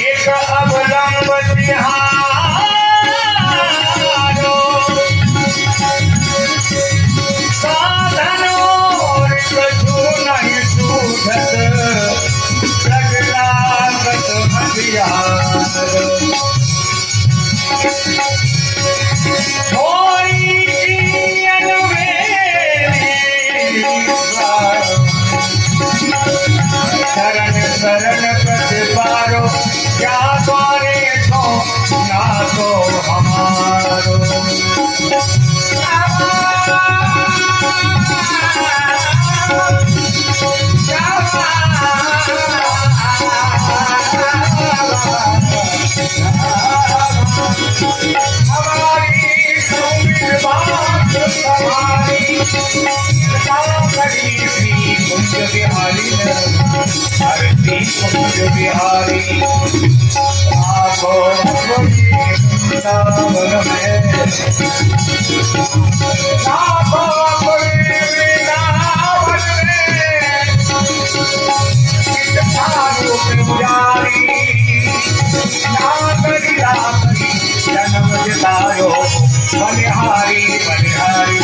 एक अवलंब तिहारो साधनो कछु नहीं सूझत प्रगलागत हथियार शरण प्रतिपारो क्या द्वारे तो ना तो हमारो कुंज बिहारी कुंज बिहारी आको वृंदावन में आको वृंदावन में सिद्धारू पुजारी नागरी रात्रि जन्म जितायो बलिहारी बलिहारी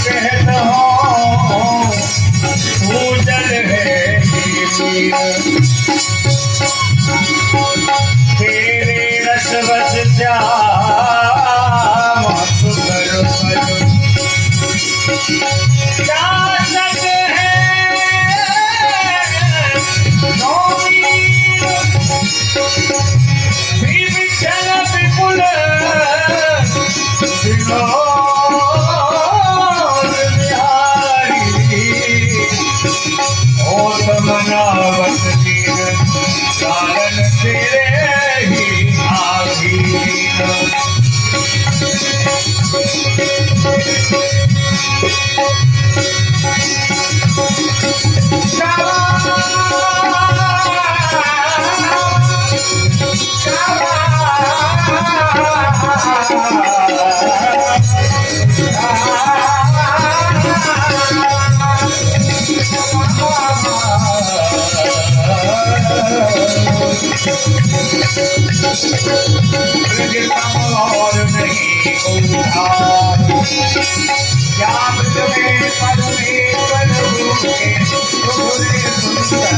कहता हूँ पूजन है तेरे रस बस श्याम सुंदर क्या सच है विचल विपुल मनावत दीन कारण तेरे ही आधीन और नहीं उधार ज्ञान में परमेश्वर रूपे तुझे सुंदर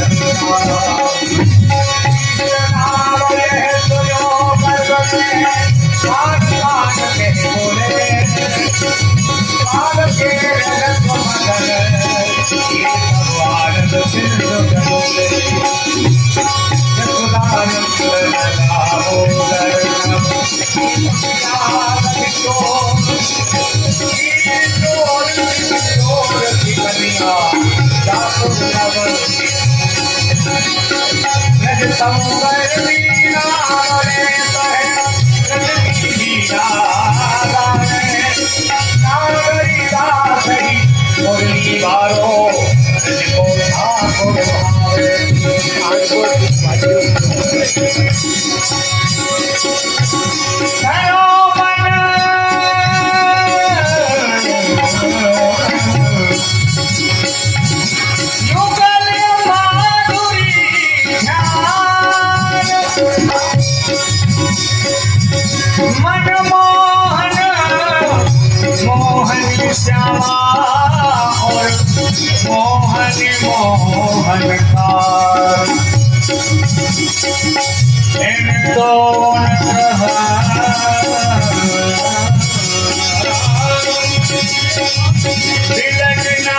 नाम है तुझो पर्वते कान कान के बोले कान के रंग मदन ये भगवान फिर बोले मुरली बारो मोहन मोहन का इन दोन तिलकना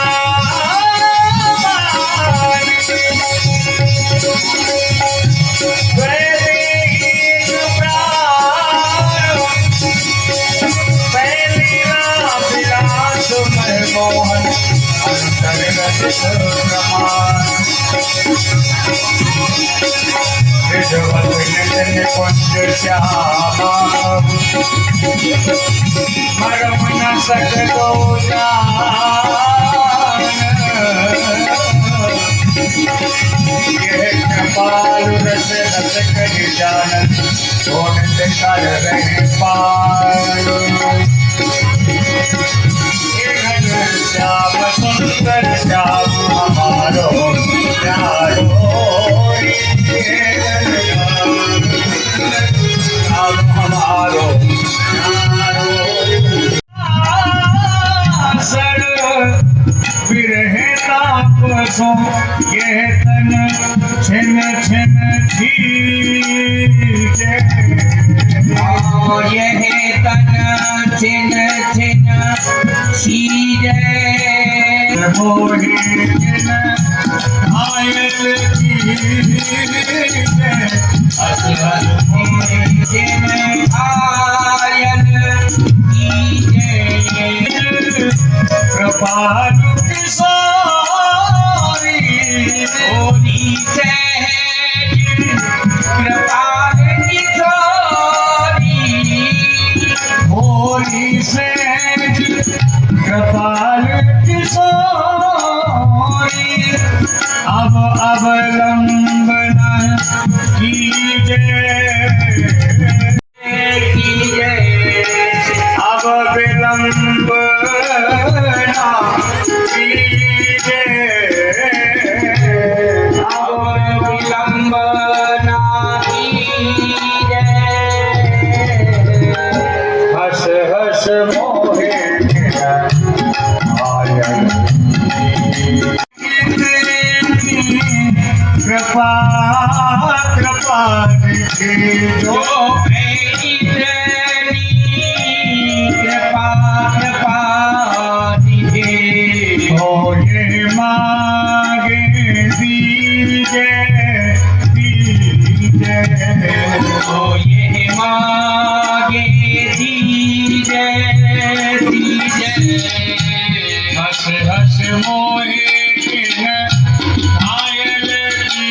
मोहन अंतर्गत कुंज श्यामा मरम न सको कृपालु रस रस कर जानत कर रहे पार श्याम सुंदर श्याम हमारो प्यारो श्याम हमारो सर विरहे ताप सो ये तन छिन छिन छीटे यह तन छिन छिन छीटे मोहि जिन घायल कीजे असर मोहि जिन घायल कीजे कृपालु किशोरी होली सहज कृपाल किशोरी होली सहज कृपाल किशोरी अब अवलंबन कीजे अब विलंबना कीजे अब विलंबना कीजे हस हस मोहे आयन कृपा कृपा निधि जो जो प्रेरित कृपा कृपा निधि हो ये मांगे दीजे दीजे ओ ये मांगे दीजे दीजे हस हस मोहे किन घायल की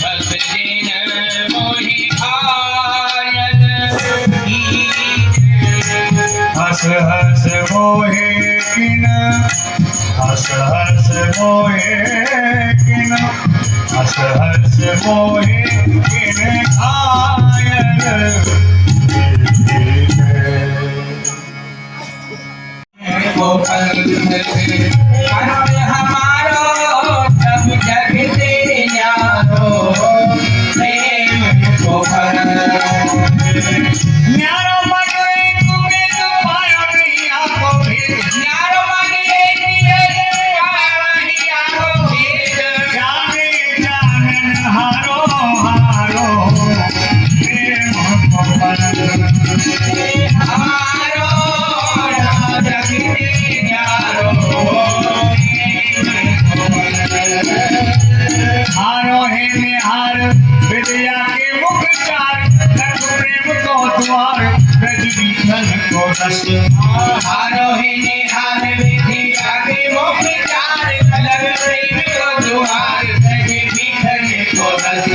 हस दिन मोहि घायल कीजे हस हस मोहे किन हस हस मोहे किन हस हस मोहे किन घायल कर्म हमारो सब जग से न्यारो प्रेम को भर न्यारो मगे तुमे तो पायो नहीं आपको भेद न्यारो मगे दिए आही आहो भेद जाने जानन हारो हारो प्रेम को हमारो जग से न्यारो हारो है निहार विद्या के मुख चार लख प्रेम को द्वार ब्रज बीठल को रस हारो ही निहार विधि आगे मुख चार अलग प्रेम को दुहार सजे बीठल को रस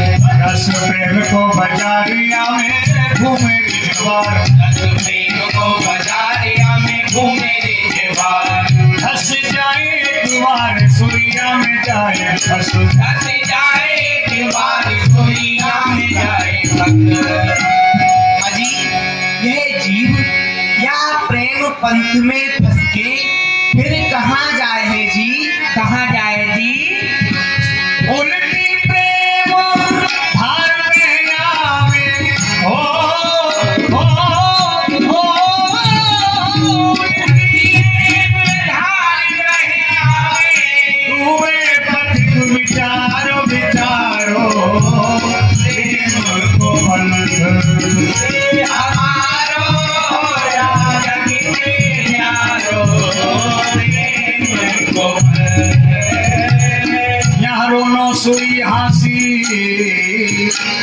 रस प्रेम को बजारिया में घूमे रिजवार रस प्रेम को बाजारिया में घूमे रे जवार हंस जाए द्वार सूर्या में जाए हंस रस जाए दीवार सुइया में जाए भक्त अजी यह जीव या प्रेम पंथ में फंस के फिर कहाँ जाए है जी कहाँ जाए जी उल्टी प्रेम धार में आवे हो उल्टी धार सोई हंसी,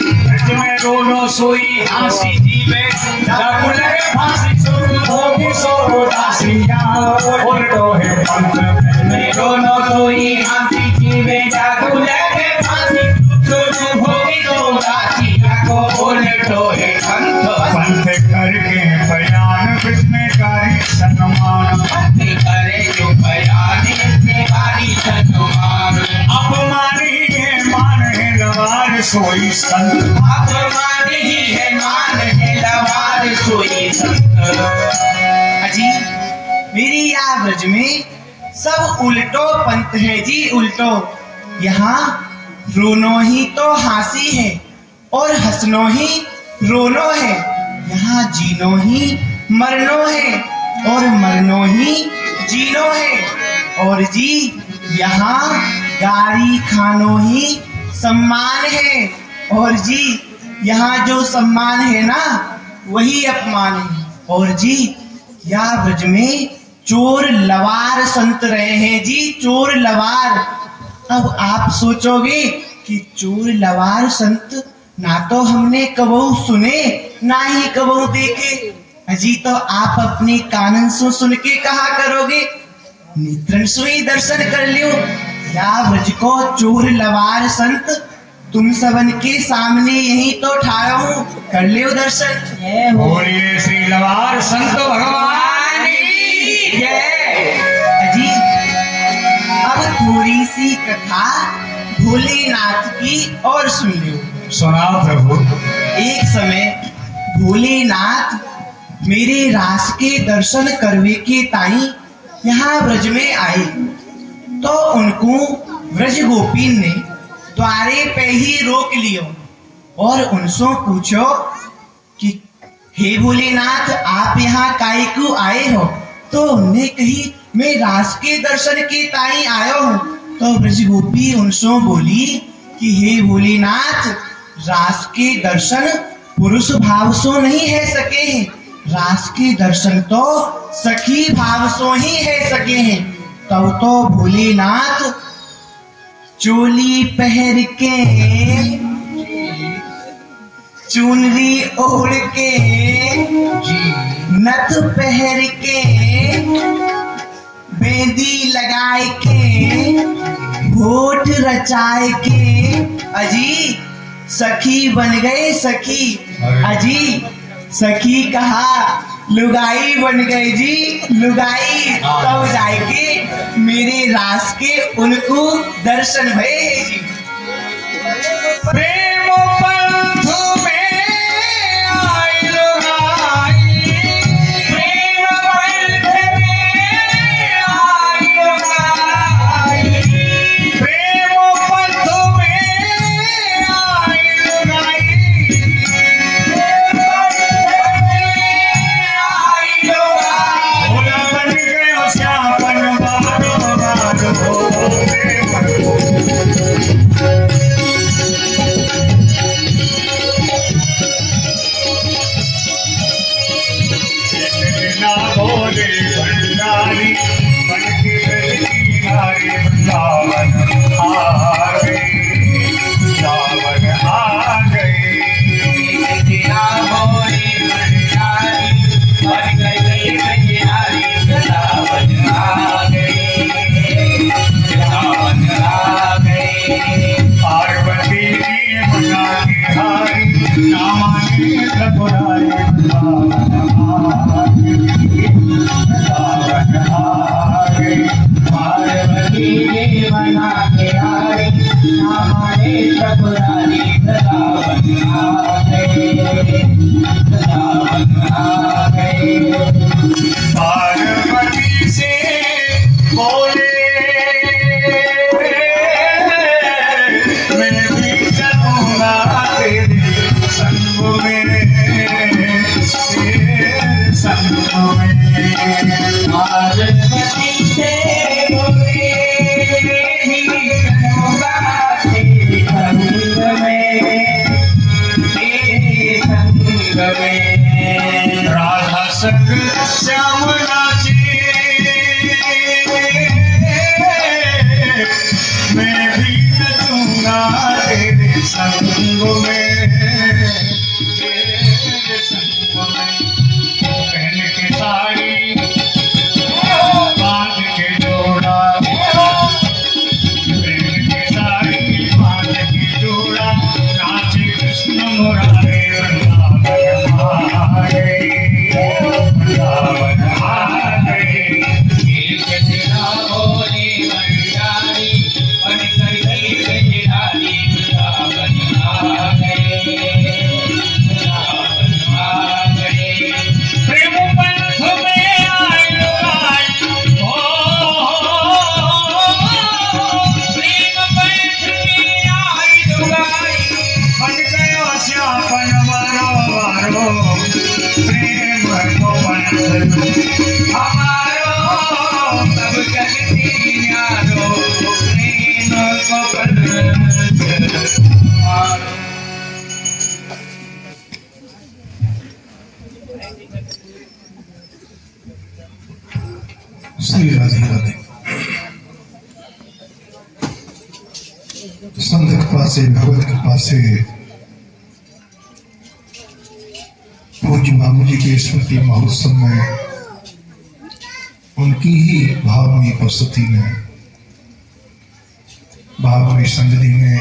ब्रज में रोनो सोई हंसी, जीवे जग लगे फांसी, सुर भोगी सो उदासिया, उल्टो है पंथ में रोनो सोई हंसी, जीवे जग लगे फांसी, सुर भोगी सो उदासिया को उल्टो है पंथ। पंथ करके बयान विस्मयकारी सन्मान, पंथ करे जो बयान विस्मयकारी सन्मान, अपमानी है मान है लवार सोई संत, अपमान ही है मान है लवार सोई संत। अजी मेरी यहाँ ब्रज में सब उल्टो पंथ है जी, उल्टो। यहाँ रोनो ही तो हंसी है और हंसनो ही रोनो है, यहाँ जीनो ही मरनो है और मरनो ही जीनो है, और जी यहाँ गाड़ी खानो ही सम्मान है, और जी यहाँ जो सम्मान है ना वही अपमान है। और जी यहाँ ब्रज में चोर लवार संत रहे हैं जी, चोर लवार। अब आप सोचोगे कि चोर लवार संत ना तो हमने कबहू सुने ना ही कबहू देखे, अजी तो आप अपने कानन से सुन के कहा करोगे, नेत्रन से ही दर्शन कर लियो। या ब्रज को चोर लवार संत तुम सबन के सामने यही तो ठाया हूँ, कर लियो दर्शन। बोलिए श्री लवार संत भगवान की जय। अजी अब थोड़ी सी कथा भोलेनाथ की और सुन लियो। सुनाओ प्रभु। एक समय भोलेनाथ मेरे रास के दर्शन करवे के ताई यहाँ ब्रज में आए, तो उनको ब्रज गोपीन ने द्वारे पे ही रोक लियो और उनसे पूछो कि हे भोलेनाथ आप यहाँ काहे को आए हो? तो उन्होंने कही मैं रास के दर्शन के ताई आयो हूँ। तो ब्रज गोपी उनसे बोली कि हे भोलेनाथ रास के दर्शन पुरुष भाव से नहीं है सके हैं, रास के दर्शन तो सखी भाव से ही है सके हैं। तब तो भोलेनाथ चोली पहन के चुनरी ओढ़ के नथ पहन के बेंदी लगाए के होठ रचाए के अजी सखी बन गए, सखी। अजी सखी कहा लुगाई बन गई जी, लुगाई। तब जाके मेरे रास के उनको दर्शन भये जी। प्रेम पंथ में आई लुगाई, प्रेम पंथ में आई लुगाई, प्रेम पंथ में आई लुगाई, भोला बन गयो श्यापन बारो बारो भोले। संत कृपा से, भगवत कृपा से पूज्य मामू जी के स्मृति महोत्सव में उनकी ही भावमयी उपस्थिति में, भावमयी संगति में,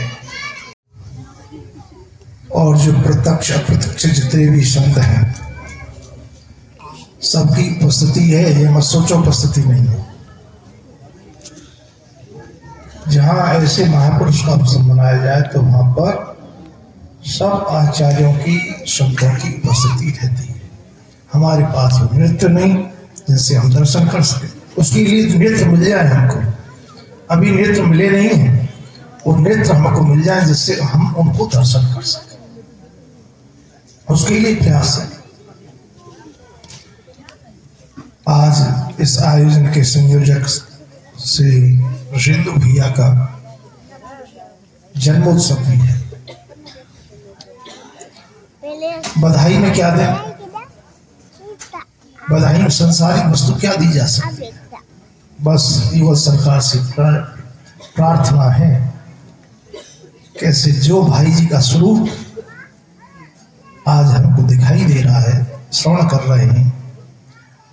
और जो प्रत्यक्ष अप्रत्यक्ष जितने भी संत हैं सबकी उपस्थिति है। ये मत सोचो उपस्थिति नहीं है। जहाँ ऐसे महापुरुष का उत्सव मनाया जाए तो वहां पर सब आचार्यों की, संतों की उपस्थिति रहती है। हमारे पास नृत्य नहीं जिनसे हम दर्शन कर सके, उसके लिए नेत्र मिल जाए हमको। अभी नेत्र मिले नहीं है, वो नेत्र हमको मिल जाए जिससे हम उनको दर्शन कर सके, उसके लिए प्रयास है। आज इस आयोजन के संयोजक से ऋषेंद्र भैया का जन्मोत्सव भी है। बधाई में क्या दें? बधाई में संसारिक वस्तु क्या दी जा सकती है? बस युवा सरकार से प्रार्थना है कैसे जो भाई जी का स्वरूप आज हमको दिखाई दे रहा है, श्रवण कर रहे हैं,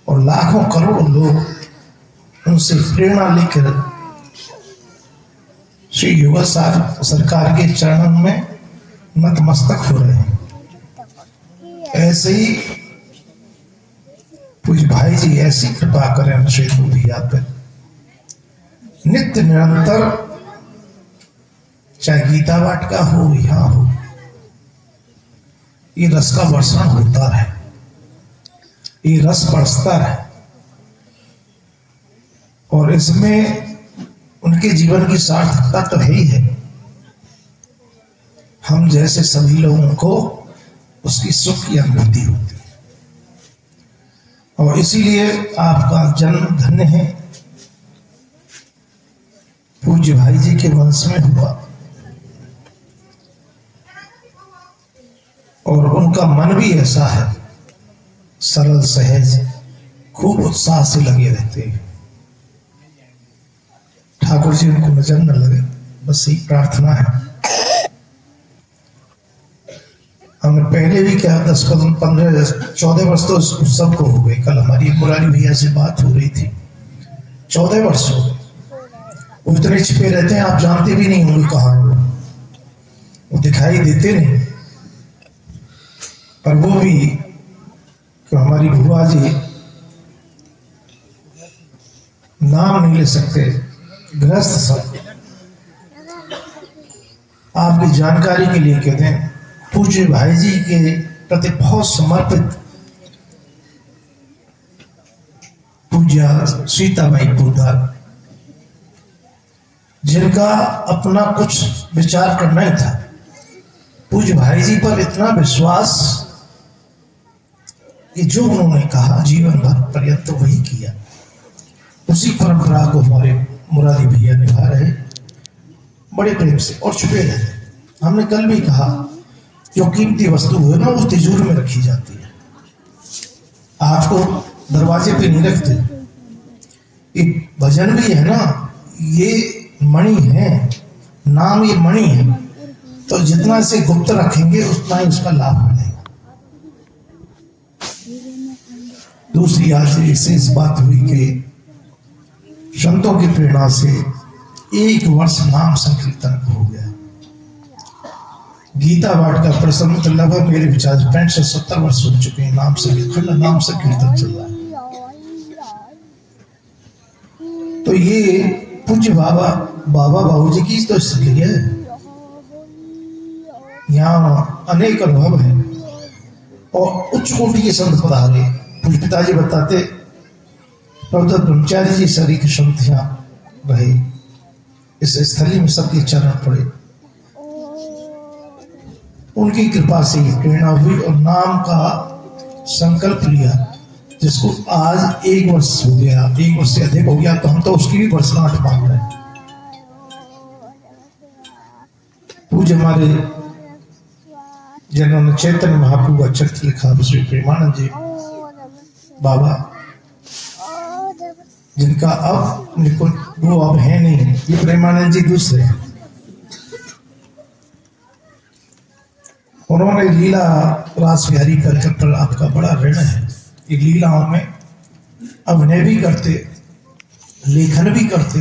और लाखों करोड़ों लोग उनसे प्रेरणा लेकर श्री युवा सरकार के चरणों में नतमस्तक हो रहे हैं। ऐसे ही पूज्य भाई जी ऐसी कृपा करें श्री भैया पर, नित्य निरंतर, चाहे गीता वाटिका हो यहाँ हो, ये रस का वर्षण होता है, ये रस बरसता है, और इसमें उनके जीवन की सार्थकता तो है ही है। हम जैसे सभी लोगों को उसकी सुख की अनुभूति होती है, और इसीलिए आपका जन्म धन्य है, पूज्य भाई जी के वंश में हुआ, और उनका मन भी ऐसा है, सरल सहज, खूब उत्साह से लगे रहते हैं। ठाकुर जी उनको नजर न लगे, बस यही प्रार्थना है। हमने पहले भी क्या 10, 15, 14 वर्ष तो उत्सव को हो गए। कल हमारी मुरारी भैया से बात हो रही थी, 14 वर्ष हो गए। वो इतने छिपे रहते हैं, आप जानते भी नहीं होंगे कहाँ है वो दिखाई देते नहीं, पर वो भी कि हमारी बुआ जी नाम नहीं ले सकते, गृहस्थ सब आपकी जानकारी के लिए कहते हैं, पूज्य भाई जी के प्रति बहुत समर्पित पूज्य सीताबाई पोदार, जिनका अपना कुछ विचार करना ही था। पूज्य भाई जी पर इतना विश्वास कि जो उन्होंने कहा जीवन भर पर्यंत वही किया। उसी परंपरा को हमारे मुरारी भैया निभा रहे बड़े प्रेम से और छुपे रहते। हमने कल भी कहा जो कीमती वस्तु है ना वो तिजोरी में रखी जाती है, आपको दरवाजे पे नहीं रखते। एक भजन भी है ना, ये मणि है, नाम ये मणि है, तो जितना इसे गुप्त रखेंगे उतना ही उसका लाभ मिलेगा। दूसरी आज विशेष बात हुई कि संतों की प्रेरणा से 1 वर्ष नाम संकीर्तन हो गया। गीता वाट का प्रसन्न तो लगभग मेरे विचार 65 से 70 वर्ष हो चुके हैं नाम संकीर्तन, नाम संकीर्तन चल रहा है। तो ये पूज्य बाबा बाबूजी की तो स्थली है, यहाँ अनेक अनुभव है और उच्च कोटि के संत पधारे। पूज्य पिताजी बताते प्रभुदत्त ब्रह्मचारी जी सरी के संत यहाँ रहे, इस स्थली में सबके चरण पड़े, उनकी कृपा से प्रेरणा हुई और नाम का संकल्प लिया, जिसको आज 1 वर्ष हो गया, 1 वर्ष से अधिक हो गया, तो हम तो उसकी भी वर्षगांठ मांग रहे हैं। पूज्य हमारे जिन्होंने चैतन्य महाप्रभु का चरित्र लिखा श्री प्रेमानंद जी बाबा, जिनका अब वो अब है नहीं, ये प्रेमानंद जी दूसरे हैं। उन्होंने लीला रास बिहारी करके पर आपका बड़ा ऋण है। ये लीलाओं में अभिनय भी करते, लेखन भी करते,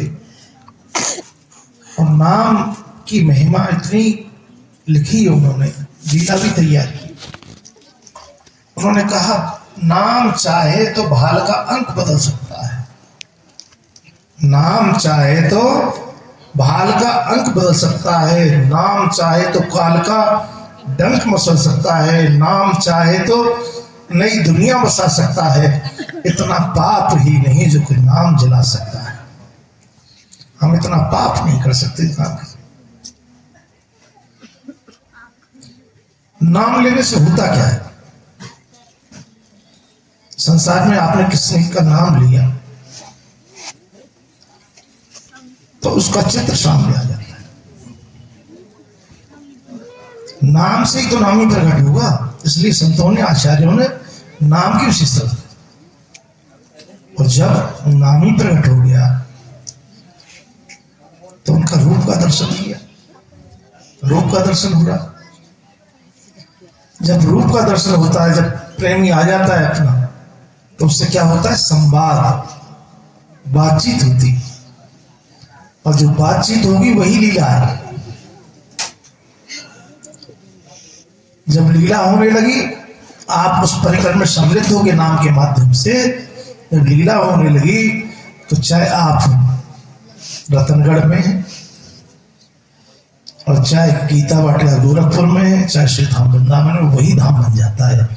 और नाम की महिमा इतनी लिखी, उन्होंने लीला भी तैयार की। उन्होंने कहा नाम चाहे तो भाल का अंक बदल सकता है, नाम चाहे तो भाल का अंक बदल सकता है, नाम चाहे तो काल का डंक मसल सकता है, नाम चाहे तो नई दुनिया बसा सकता है। इतना पाप ही नहीं जो कोई नाम जला सकता है। हम इतना पाप नहीं कर सकते। नाम लेने से होता क्या है? संसार में आपने किसी का नाम लिया तो उसका चित्र सामने आ जाता है। नाम से ही तो नाम ही प्रकट होगा। इसलिए संतों ने, आचार्यों ने नाम की विशेषता दी। और जब नाम ही प्रकट हो गया तो उनका रूप का दर्शन किया। रूप का दर्शन हो रहा। जब रूप का दर्शन होता है, जब प्रेमी आ जाता है अपना, तो उससे क्या होता है? संवाद, बातचीत होती। और जो बातचीत होगी वही लीला है। जब लीला होने लगी, आप उस परिकर में सम्मिलित होगे नाम के माध्यम से। जब लीला होने लगी तो चाहे आप रतनगढ़ में हैं, और चाहे गीता वाटिका गोरखपुर में है, चाहे श्री धाम वृंदावन में, वही धाम बन जाता है।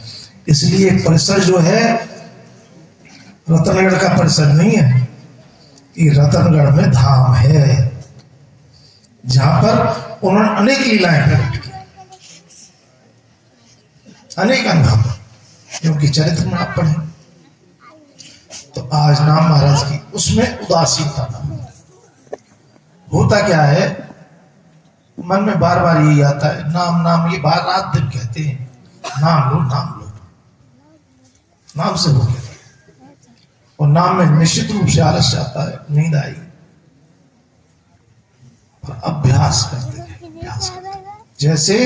इसलिए परिसर जो है रतनगढ़ का परिसर नहीं है, ये रतनगढ़ में धाम है, जहां पर उन्होंने अनेक लीलाएं प्रकट की, अनेक अनुभव, क्योंकि चरित्र में आप पढ़े। तो आज नाम महाराज की, उसमें उदासीनता ना होता क्या है, मन में बार बार यही आता है, नाम नाम, ये बार रात दिन कहते हैं, नाम लो नाम लो, नाम से हो गया। और नाम में निश्चित रूप से आलस्य आता है, नींद आई, और अभ्यास करते हैं, अभ्यास करते हैं। जैसे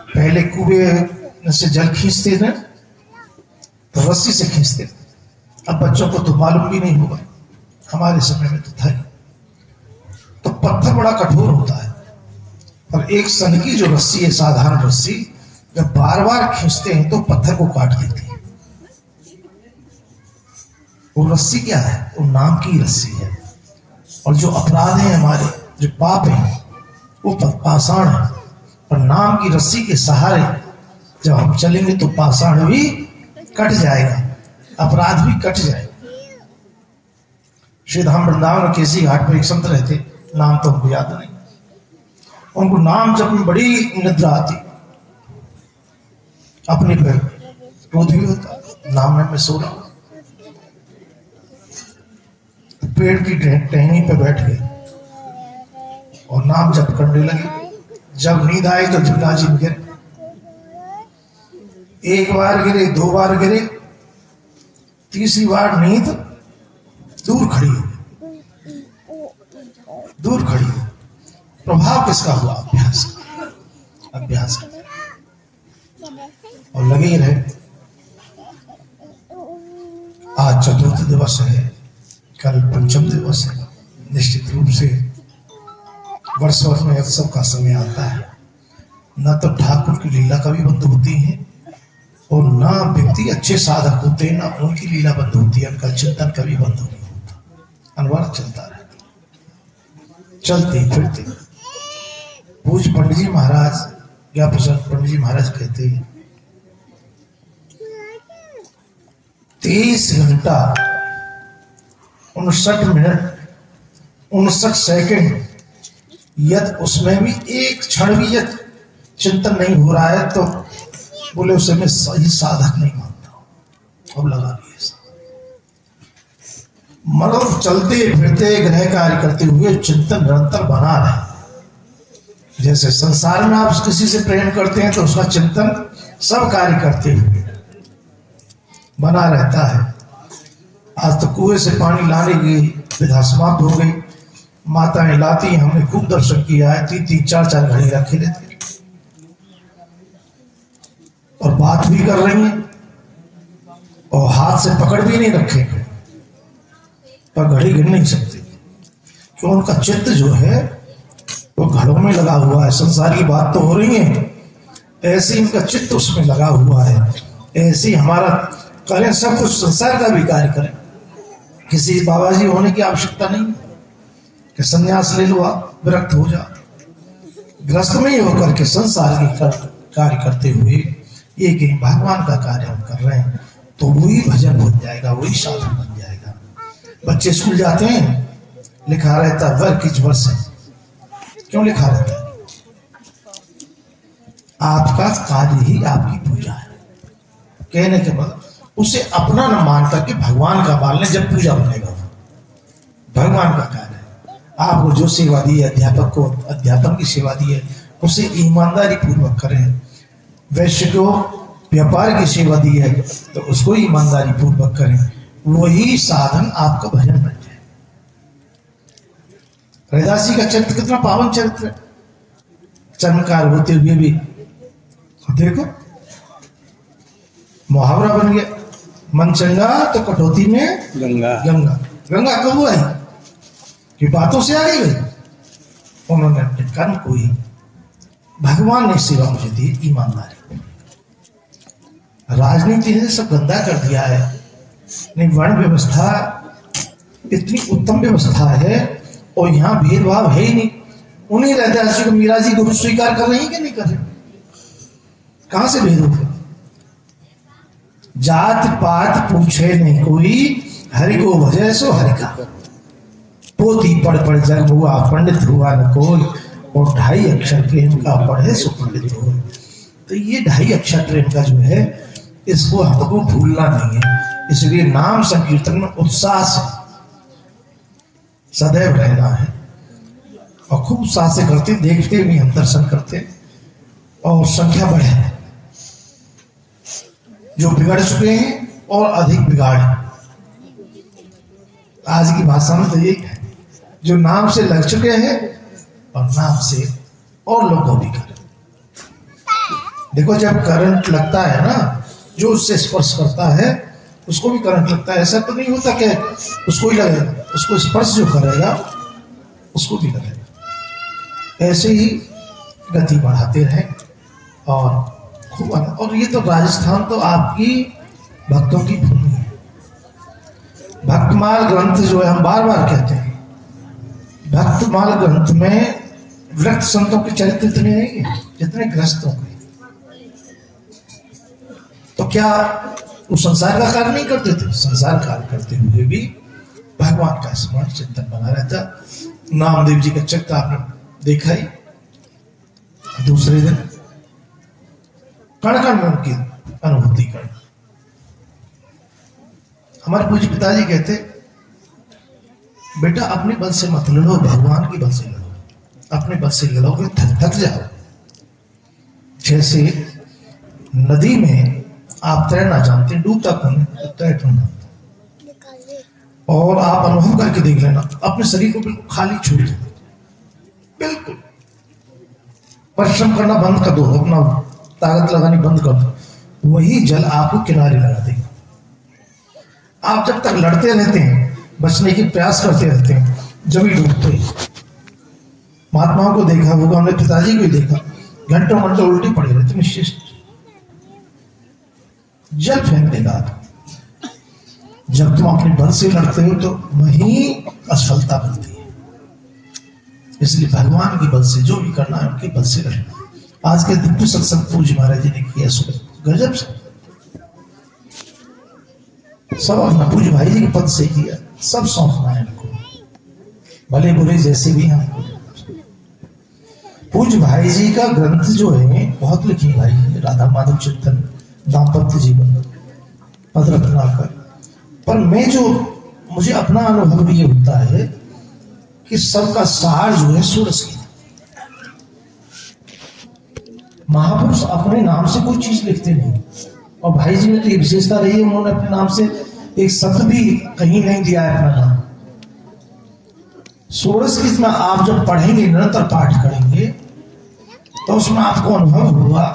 पहले कुएं से जल खींचते थे तो रस्सी से खींचते थे। अब बच्चों को तो मालूम भी नहीं होगा, हमारे समय में तो था ही। तो पत्थर बड़ा कठोर होता है, और एक सन की जो रस्सी है, साधारण रस्सी, जब बार बार खींचते हैं तो पत्थर को काट देती है। वो रस्सी क्या है? वो नाम की रस्सी है। और जो अपराध है हमारे, जो पाप है, वो पाषाण है। और नाम की रस्सी के सहारे जब हम चलेंगे तो पाषाण भी कट जाएगा, अपराध भी कट जाएगा। श्री धाम वृंदावन और केसी घाट में एक संत रहते, नाम तो हमको याद नहीं, उनको नाम जब में बड़ी निद्रा आती, अपने पर क्रोध भी होता, नाम में मैं सो रहा हूं, पेड़ की टहनी पे बैठ गए और नाम जप करने लगे। जब नींद आई तो जमुना जी में गिरे, एक बार गिरे, दो बार गिरे, तीसरी बार नींद दूर खड़ी हो गई, दूर खड़ी हो। प्रभाव किसका हुआ? अभ्यास का, अभ्यास का। और लगे ही रहे। आज चतुर्थ दिवस है, कल पंचम दिवस है। निश्चित रूप से वर्ष वर्ष में उत्सव का समय आता है। न तो ठाकुर की लीला कभी बंद होती है, और ना व्यक्ति अच्छे साधक होते हैं, ना उनकी लीला बंद होती है, उनका चिंतन कभी बंद नहीं होता, अनवरत चलता रहता, चलते फिरते। पूज्य पंडित जी महाराज, क्या प्रसन्न पंडित जी महाराज कहते हैं, 23 घंटा 59 मिनट 59 सेकंड, यदि उसमें भी एक क्षण भी यदि चिंतन नहीं हो रहा है तो बोले उसे मैं सही साधक नहीं मानता हूं। अब लगा लिया, मतलब चलते फिरते गृह कार्य करते हुए चिंतन निरंतर बना रहे। जैसे संसार में आप किसी से प्रेम करते हैं तो उसका चिंतन सब कार्य करते हुए बना रहता है। आज तो कुएं से पानी लाने की विधा समाप्त हो गई, माताएं लाती, हमने खूब दर्शन किया है, 3-3, 4-4 घड़ी रखे रहते। और बात भी कर रही हैं और हाथ से पकड़ भी नहीं रखे, पर घड़ी गिन नहीं सकती, क्यों उनका चित्त जो है वो घड़ों में लगा हुआ है। संसार की बात तो हो रही है, ऐसे ही इनका चित्त उसमें लगा हुआ है। ऐसे ही हमारा करें, सब कुछ संसार का भी कार्य करें, किसी बाबा जी होने की आवश्यकता नहीं कि संन्यास ले लो, आप विरक्त हो जा। ग्रस्त में ही होकर के संसार के कार्य करते हुए ये कि भगवान का कार्य हम कर रहे हैं, तो वही भजन बन जाएगा, वही साधन बन जाएगा। बच्चे स्कूल जाते हैं, लिखा रहता है वर्क इज वर्स। क्यों लिखा रहता है? आपका कार्य ही आपकी पूजा है। कहने के बाद उसे अपना न मान करके भगवान का मान ले, जब पूजा बनेगा। भगवान का कार्य है, आपको जो सेवा दी है, अध्यापक को अध्यापन की सेवा दी है, उसे ईमानदारी पूर्वक करें। वैश्य को व्यापार की सेवा दी है, तो उसको ईमानदारी पूर्वक करें, वही साधन आपका भजन बन जाए। रैदासी का चरित्र कितना पावन चरित्र है, चमत्कार होते हुए भी देखो मुहावरा बन गया, मन चंगा तो कटौती में गंगा। गंगा। गंगा कब आई? कि बातों से आ गई। उन्होंने अपने कर्म को ही, भगवान ने सेवा मुझे दी ईमानदारी। राजनीति ने सब गंदा कर दिया है। नहीं, वर्ण व्यवस्था इतनी उत्तम व्यवस्था है और यहाँ भेदभाव है ही नहीं। उन्हीं रैदासी को मीरा जी गुरु स्वीकार कर रही है कि नहीं कर रही? कहां से भेद होगा? जात पात पूछे नहीं कोई, हरि को भजे सो हरि का। पोती पढ़ पढ़ जग हुआ, पंडित हुआ न कोई, और 2.5 अक्षर प्रेम का पढ़े सो पंडित हो। तो ये 2.5 अक्षर प्रेम का जो है, इसको हमको भूलना नहीं है। इसलिए नाम संकीर्तन में उत्साह से सदैव रहना है और खूब उत्साह से करते, देखते भी हम दर्शन करते और संख्या बढ़े। जो बिगड़ चुके हैं और अधिक बिगाड़े, आज की भाषा में तो यही है, जो नाम से लग चुके हैं और नाम से और लोग को भी करें। देखो, जब करंट लगता है ना, जो उससे स्पर्श करता है उसको भी करंट लगता है। ऐसा तो नहीं होता कि उसको ही लगेगा, उसको स्पर्श जो करेगा उसको भी लगेगा। ऐसे ही गति बढ़ाते रहें और खूब। और ये तो राजस्थान तो आपकी भक्तों की भूमि है। भक्तमाल ग्रंथ जो है, हम बार बार कहते हैं, भक्तमाल ग्रंथ में वृत्त संतों के चरित्र इतने नहीं है जितने ग्रस्तों के। तो क्या वो संसार का कार्य नहीं करते थे? संसार कार्य करते हुए भी भगवान का स्मरण चिंतन बना रहता। नामदेव जी का चरित्र आपने देखा ही। दूसरे दिन कण कण में उनकी अनुभूति कर। हमारे पूज्य पिताजी कहते, बेटा अपने बल से मत लड़ो, भगवान की बल से लड़ो। अपने बल से लड़ोगे थक जाओ। जैसे नदी में आप तैरना जानते हैं, डूबता कौन है? तैरना। और आप अनुभव करके देख लेना, अपने शरीर को बिल्कुल खाली छोड़ दो, बिल्कुल परिश्रम करना बंद कर दो, अपना ताकत लगानी बंद कर दो, वही जल आपको किनारे लगा देगा। आप जब तक लड़ते रहते हैं, बचने की प्रयास करते रहते हैं, जब ही डूबते हैं। महात्माओं को देखा होगा, हमने पिताजी को ही देखा, घंटों घंटों उल्टी पड़े रहते, निश्चित जल फेंक देगा आपको। जब तुम अपने बल से लड़ते हो तो वही असफलता मिलती है। इसलिए भगवान के बल से जो भी करना है उनके बल से लड़ना। आज के दिव्य सत्संग पूज्य महाराज जी ने किया, सुबह गजब से सब अपना पूज्य भाई जी के पद से किया। सब सौंपना है उनको, भले बुरे जैसे भी हैं। पूज्य भाई जी का ग्रंथ जो है बहुत लिखी भाई, राधा माधव चिंतन, दाम्पत्य जीवन, पदरत्नाकर। पर मैं जो मुझे अपना अनुभव ये होता है कि सबका सार जो है सूरज की। महापुरुष अपने नाम से कोई चीज लिखते नहीं, और भाई जी ने तो ये विशेषता रही है, उन्होंने अपने नाम से एक शब्द भी कहीं नहीं दिया है अपना नाम। सूरज की में आप जब पढ़ेंगे, निरंतर पाठ करेंगे, तो उसमें आपको अनुभव होगा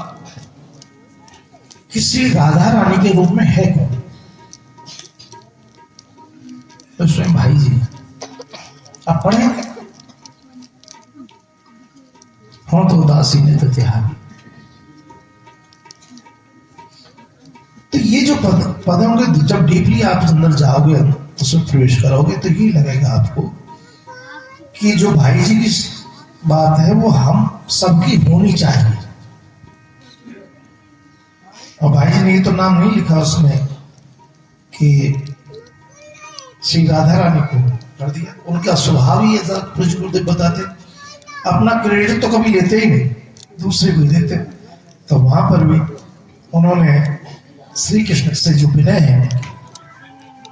कि श्री राधा रानी के रूप में है कौन? तो स्वयं भाई जी आप पढ़े हो तो उदासी ने तो त्यागी। तो ये जो पद होंगे, जब डीपली आप अंदर जाओगे, उसमें प्रवेश करोगे, तो ये लगेगा आपको कि जो भाई जी की बात है वो हम सबकी होनी चाहिए। और भाई जी ने ये तो नाम नहीं लिखा उसमें कि श्री राधा रानी को कर दिया, उनका स्वभाव ही ऐसा। कुछ गुरुदेव बताते अपना क्रेडिट तो कभी लेते ही नहीं, दूसरे को ही देते। तो वहां पर भी उन्होंने श्री कृष्ण से जो विनय है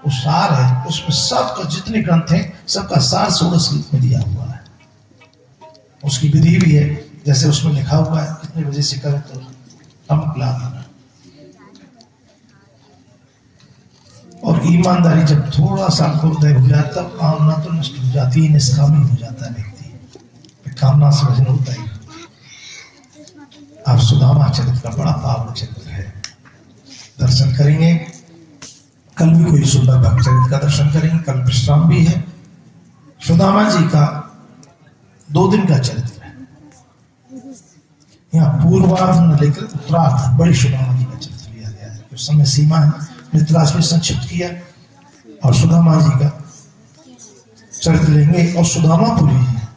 वो सार है, उसमें सबका जितने ग्रंथ हैं सबका सार 16 गीत में दिया हुआ है। उसकी विधि भी है, जैसे उसमें लिखा हुआ है कितने बजे से करें तो हम ला देना। और ईमानदारी जब थोड़ा सा हृदय हो जाता तब कामना तो नष्ट हो जाती है, निष्कामी हो जाता है व्यक्ति, कामना से वजन होता ही। आप सुदामा चरित्र का बड़ा पावन चरित्र है, दर्शन करेंगे। कल भी कोई सुंदर भक्त चरित्र का दर्शन करेंगे, कल विश्राम भी है। सुदामा जी का 2 दिन का चरित्र है। यहाँ पूर्वार्ध न लेकर उत्तरार्ध बड़ी सुदामा जी का चरित्र लिया गया है। उस समय सीमा है, मित्रास में संक्षिप्त किया, और सुदामा जी का चरित्र लेंगे। और सुदामापुरी है,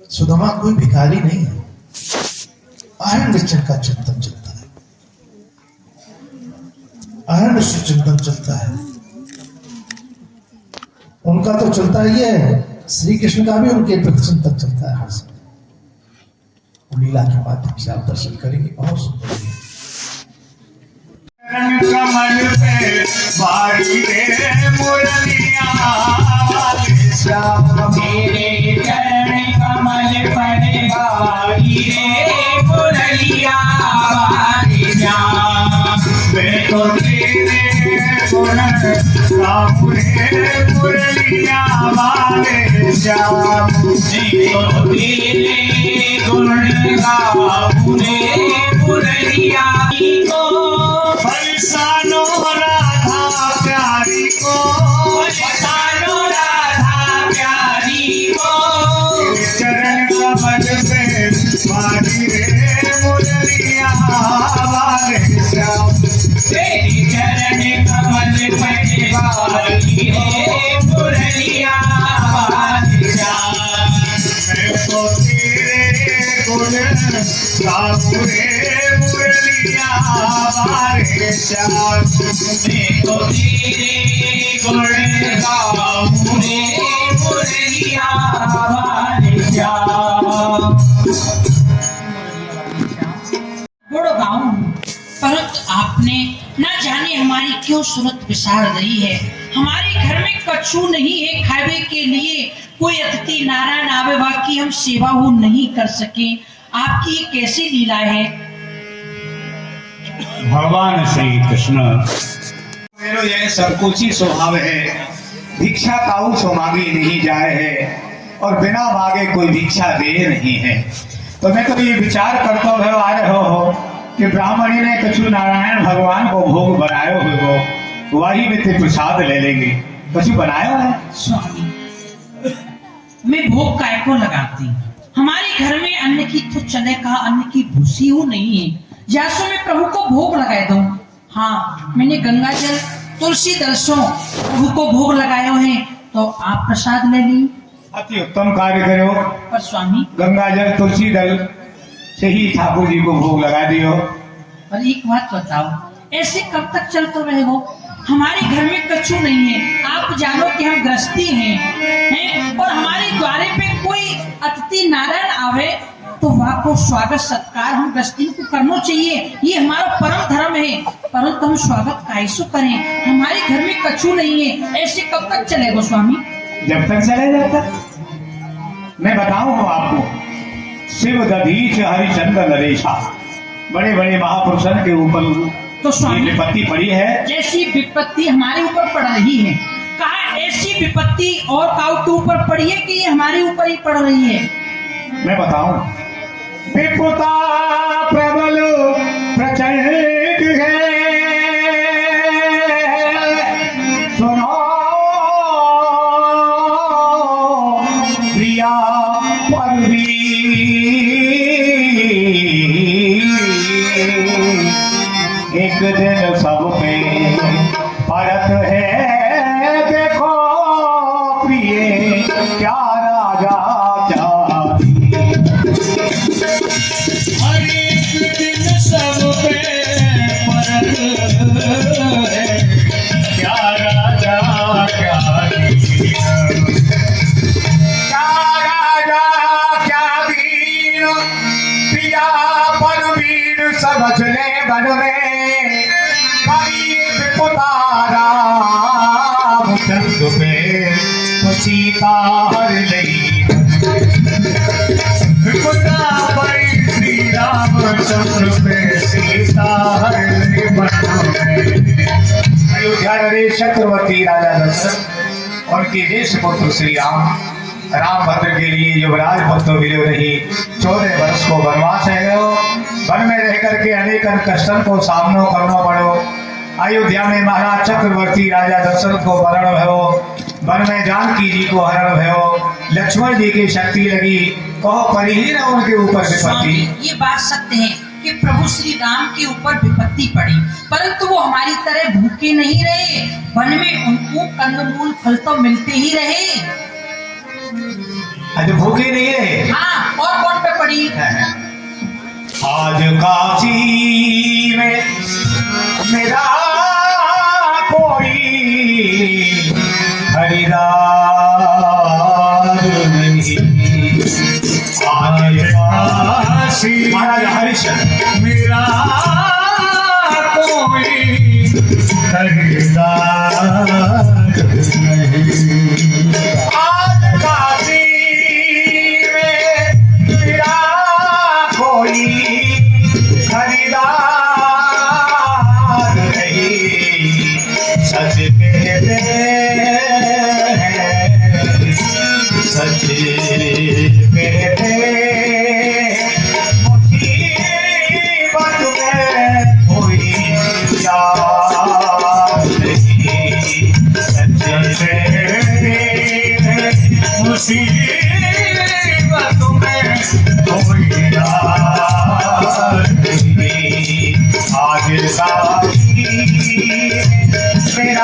सुदामा कोई भिखारी नहीं है, आयन विचन का चिंतन चलता है, आयन से चिंतन चलता है। उनका तो चलता ही है, श्री कृष्ण का भी उनके प्रति चिंतन चलता है हर समय। लीला के माध्यम से आप दर्शन करेंगे, बहुत सुंदर है। कमल पे बारी रे मुरलिया वाले श्याम, मेरे चरण कमल पर बारी रे मुरलिया वाले श्याम। मैं तो तेरे गुण गाऊं रे मुरलिया वाले श्याम, मैं तो तेरे गुण गाऊं रे मुरलिया को। बरसानो राधा प्यारी को, बरसानो राधा प्यारी को। चरण कमल पे बारी रे मुरलिया वाले श्याम, तेरे चरण कमल पर बारी रे मुरलिया वाले श्याम। मैं तो तेरे गुण गाऊं रे मुरलिया वाले श्याम, मैं तो तेरे गुण गाऊं रे मुरलिया वाले श्याम। गुण गाऊं, परंतु आपने न जाने हमारी क्यों सूरत विसार रही है। हमारे घर में कछु नहीं है खावे के लिए, कोई अतिथि नारायण आवे बाकी हम सेवा वो नहीं कर सके। आपकी ये कैसी लीला है? भगवान श्री कृष्ण मेरो यह संकोची स्वभाव है, भिक्षा काऊ सो मांगी नहीं जाए है, और बिना मांगे कोई भिक्षा दे नहीं है। तो मैं तो ये विचार करता हुए आ रहे हो कि ब्राह्मणी ने कछु नारायण भगवान को भोग बनायो हो, वही में ते प्रसाद ले लेंगे। कछु बनाया है स्वामी, मैं भोग काय को लगाती, हमारे घर में अन्न की तो चले का अन्न की भूसी हो नहीं है, जैसो मैं प्रभु को भोग लगा दूं। हाँ, मैंने गंगा जल तुलसी दर्शों प्रभु को भोग लगाए हैं, तो आप प्रसाद ले ली। अति उत्तम कार्य करो। पर स्वामी, गंगा जल तुलसी दल से ही ठाकुर जी को भोग लगा दियो। पर एक बात बताओ, ऐसे कब तक चलते रहेगो? हमारे घर में कछु नहीं है, आप जानो कि हम गृहस्थी हैं, और हमारे द्वारे पे कोई अतिथि नारायण आवे तो वहाँ को स्वागत सत्कार हम गृहस्थी को करना चाहिए, ये हमारा परम धर्म है। परंतु हम स्वागत कैसे करें? हमारे घर में कछु नहीं है, ऐसे कब तक चलेगा स्वामी? जब तक चले जब तक। मैं बताऊं आपको, शिव दधीच हरिचंद्र नरेशा, बड़े बड़े महापुरुषों के ऊपर तो स्वामी विपत्ति पड़ी है। जैसी विपत्ति हमारे ऊपर पड़ रही है, कहा ऐसी विपत्ति और काउ के ऊपर पड़ी है कि ये हमारे ऊपर ही पड़ रही है? मैं बताऊं, विपुता प्रबल प्रचंड पिया परवीन एक दिन सब पे परत है देखो प्रिय क्या राजा क्या हर एक दिन सब पे परत है क्या राजा क्या समझ ले बन रे राम चंद्र पे तो सीता हर लई विपुता पर श्री राम चंद्र पे सीता हर लई अयोध्या नरेश चक्रवर्ती राजा दशरथ और उनके ज्येष्ठ पुत्र श्री रामभद्र के लिए युवराज पुत्र मिले नहीं 14 वर्ष को वनवास है गयो वन में रह करके अनेक कष्टों को सामना करना पड़ो। अयोध्या में महाराज चक्रवर्ती राजा दशरथ को मरण भयो वन में जानकी जी को हरण भयो लक्ष्मण जी की शक्ति लगी कहो पर ही न उनके ऊपर विपत्ति। ये बात सत्य है कि प्रभु श्री राम के ऊपर विपत्ति पड़ी परंतु वो हमारी तरह भूखे नहीं रहे वन में उनको कंदमूल फल तो मिलते ही रहे। आज भूखे नहीं रहे। हाँ और कौन पे पड़ी आज काशी में मेरा कोई खरीदार नहीं आज काशी महाराज हरिश्चंद्र मेरा कोई खरीदार नहीं आज काशी में मेरा कोई खरीदार नहीं सच कहते हैं सच कहते मुसीबत में कोई याद नहीं सच कहते मुसीबत में कोई याद नहीं आज मेरा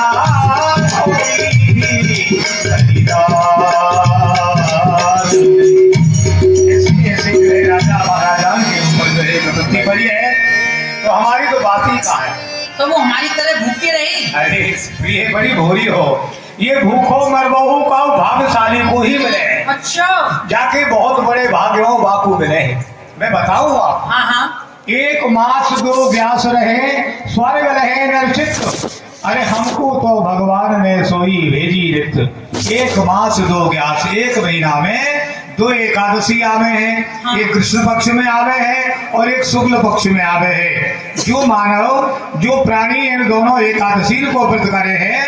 ऐसे राजा महाराजा के ऊपर जो है विपत्ति पड़ी है तो हमारी तो बात ही कहाँ है। तो वो हमारी तरह भूखे रहे। अरे प्रिय बड़ी भोरी हो ये भूखो मरबहू का भाग्यशाली को ही मिले। अच्छा जाके बहुत बड़े भाग्यों बापू मिले मैं बताऊँ आप। हाँ हाँ 1 मास 2 व्यास रहे स्वर्ग रहे नरचित्त अरे हमको तो भगवान ने सोई भेजी रित 1 मास 2 व्यास 1 महीना में 2 एकादशी आवे हैं एक कृष्ण पक्ष में आवे है और एक शुक्ल पक्ष में आवे है। जो मानव जो प्राणी इन दोनों एकादशी को व्रत करे हैं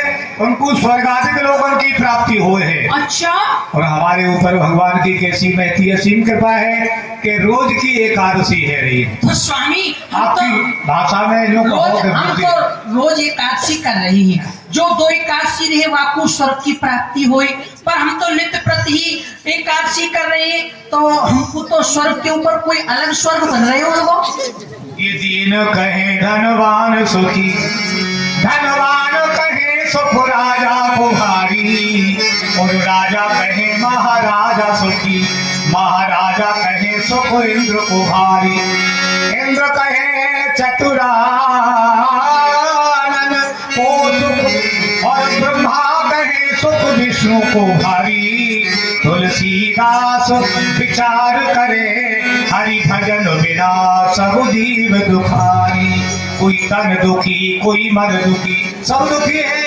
उनको स्वर्गाधिक लोगों की प्राप्ति हुए है। अच्छा और हमारे ऊपर भगवान की कैसी महती असीम कृपा है कि रोज की एकादशी है रही है। तो स्वामी आपकी भाषा में जो हम तो रोज एकादशी कर रहे हैं जो 2 एकादशी रहे वाकु स्वर्ग की प्राप्ति हुई पर हम तो नित्य प्रति ही एकादशी कर रहे हैं तो हमको तो स्वर्ग के ऊपर कोई अलग स्वर्ग बन रहे हो। ये दीन कहे धनवान सुखी धनवान कहे सुख राजा को भारी और राजा कहे महाराजा सुखी महाराजा कहे सुख इंद्र को भारी इंद्र कहे चतुरानन को सुख और ब्रह्मा कहे सुख विष्णु को भारी तुलसीदास विचार करे हरि भजन बिना सब जीव दुखारी कोई तन दुखी कोई मन दुखी सब दुखी है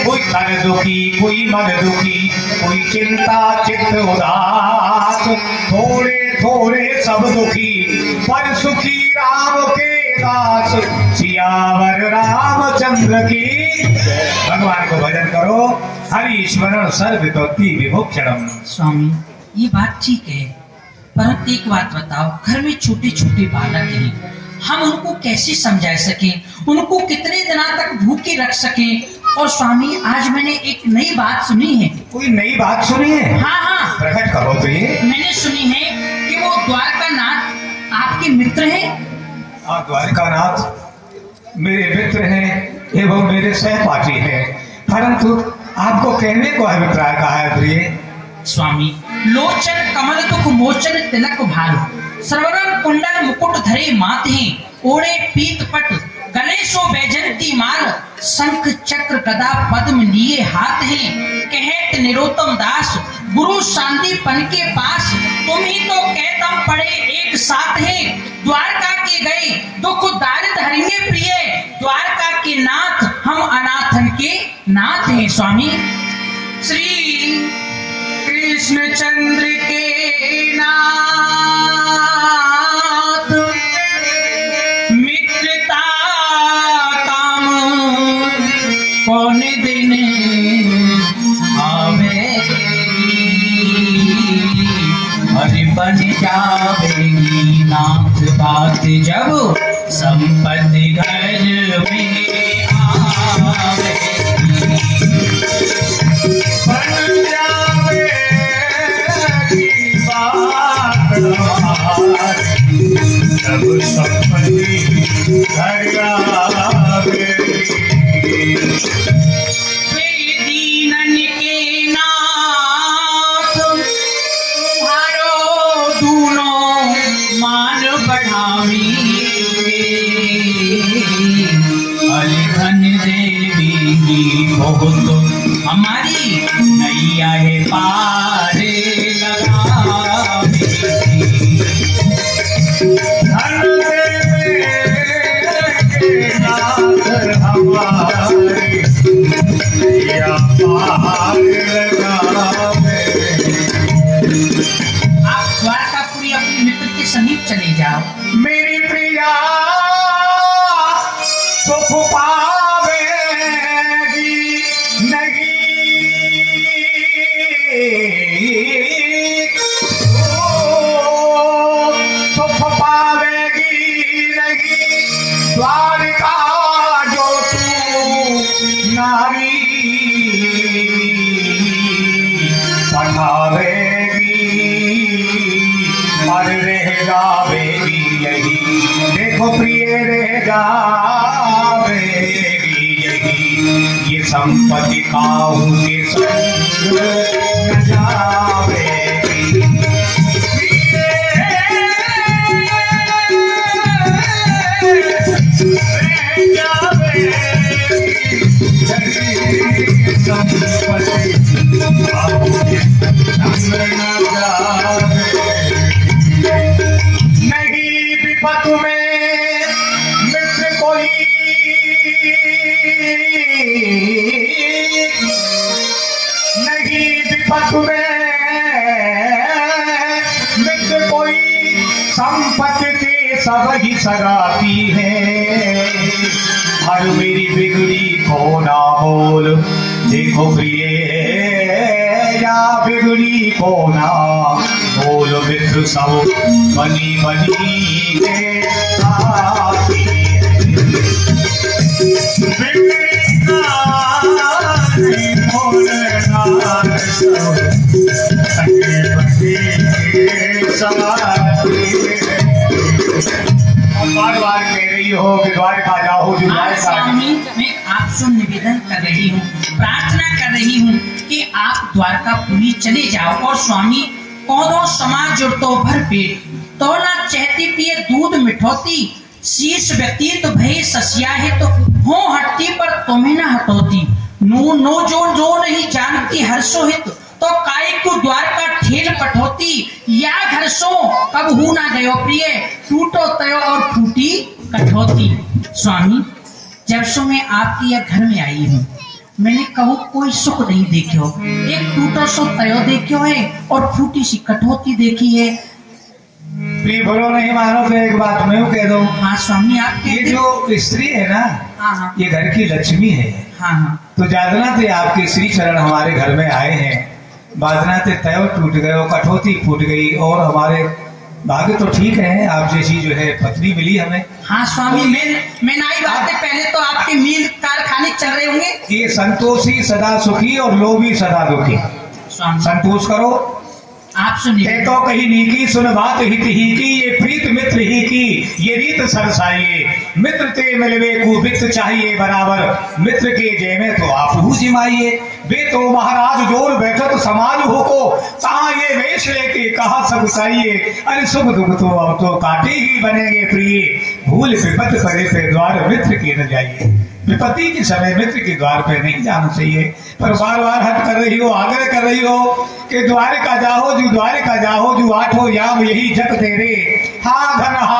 कोई तन दुखी कोई मन दुखी कोई चिंता चित्त उदास थोड़े थोड़े सब दुखी पर सुखी राम के दास सियावर रामचंद्र की भगवान को भजन करो हरि स्मरण सर्व भक्ति विमुक्षणम। स्वामी ये बात ठीक है परंतु एक बात बताओ घर में छोटे छोटे बालक हैं हम उनको कैसे समझा सके उनको कितने दिनों तक भूखे रख सके। और स्वामी आज मैंने एक नई बात सुनी है। कोई नई बात सुनी है? हाँ हाँ प्रकट कहो प्रिय। मैंने सुनी है कि वो द्वारकानाथ आपके मित्र हैं। हाँ, द्वारकानाथ मेरे मित्र हैं एवं मेरे सहपाठी हैं, परंतु आपको कहने को अभिप्राय कहा है प्रिय। स्वामी, लोचन कमल दुख मोचन तिलक भालु, सरवरण कुंडल मुकुट धरे मात हैं, ओढ़े पीत पट गले सो बैजंती माल, शंख चक्र गदा पद्म लिए हाथ हैं, कहत निरोतम दास गुरु शांतिपन के पास, तुम ही तो कहतम पड़े एक साथ हैं, द्वारका के गए दुख दारिद हरिये प्रिय, द्वारका के नाथ हम अनाथन के नाथ हैं। स्वामी, श्री कृष्णचंद्र के नाथ मित्रता काम कौन दिन आवेगी, अरे बन जावेगी नाथ बात जब संपत्ति घर में आवेगी। जब संपत्ति घर आवे, दीनन के नाथ तुम्हारो दूनो मान बढ़ावेंगे, अलधन देवी की बहुत हमारी नैया है पार लगावेंगे। आप द्वारकापुरी अपने मित्र के समीप चले जाओ। मेरी प्रिया सुख पावेगी नहीं, सुख पावेगी नहीं, द्वारका जो तू नारी पठावेगी, और रह जावेगी यही, देखो प्रिय रह जावेगी यही, ये संपत्ति काहू के संग न जावेगी। नहीं विपत में मित्र कोई, नहीं विपत में मित्र कोई, संपत्ति के सब ही सगाती है, हर मेरी बिगड़ी को ना बोल, देखो प्रिय या बिगड़ी को ना बोल, मित्र सब बनी बनी के साथी है, बिगड़ी का नहीं बोलना सब बनी के साथी है। बार बार कह रही हो कि द्वारका जाओ, जो आज स्वामी, मैं आपसे निवेदन कर रही हूँ, प्रार्थना कर रही हूँ कि आप द्वारकापुरी चले जाओ। और स्वामी, कौनो समाज जुड़ तो भर पेट, तो ना चहती पिए दूध मिठौती, शीर्ष व्यक्ति तो भय ससिया है, तो हो हटती पर तुम्हें न हटोती, नो नो जो नहीं जानती हर्षो हित, तो काय को द्वारका ठेल पठोती, या घर सो कब हूं ना गयो प्रिय, टूटो तयो और फूटी कठौती। स्वामी, जब से मैं आपके यह घर में आई हूँ, मैंने कहूँ कोई सुख नहीं देखो, एक टूटो सो तयो देखो है और फूटी सी कठौती देखी है। प्रिय भलो नहीं मानो तो एक बात मैं कह दो। हाँ स्वामी, आप ये जो स्त्री है ना, हाँ ये घर की लक्ष्मी है। हाँ, तो जादना थे आपके श्री चरण हमारे घर में आए हैं, बाजना थे तय टूट गए, कठौती फूट गई, और हमारे भाग्य तो ठीक है, आप जैसी जो है पत्नी मिली हमें। हाँ स्वामी, मैं नई बात है, पहले तो आपके मील कारखाने चल रहे होंगे। ये संतोषी सदा सुखी और लोभी सदा दुखी, स्वामी संतोष करो आप सुनिए। ते तो कही नीकी सुन बात हित ही की, ये प्रीत मित्र ही की ये रीत सरसाइए। मित्र ते मिलवे को वित्त चाहिए बराबर, मित्र के जय में तो आप हूँ जिमाइए। वे तो महाराज जोर बैठक समाज हो को, कहा ये वेश लेके कहा सब चाहिए। अरे शुभ दुख तो अब तो काटे ही बनेंगे प्रिय, भूल विपत पड़े पे द्वार मित्र के न जाइए। विपत्ति के समय मित्र के द्वार पे नहीं जाना चाहिए। पर बार बार हट कर रही हो, आग्रह कर रही हो कि द्वारका जाहो जो आठो याम यही जग तेरे। हा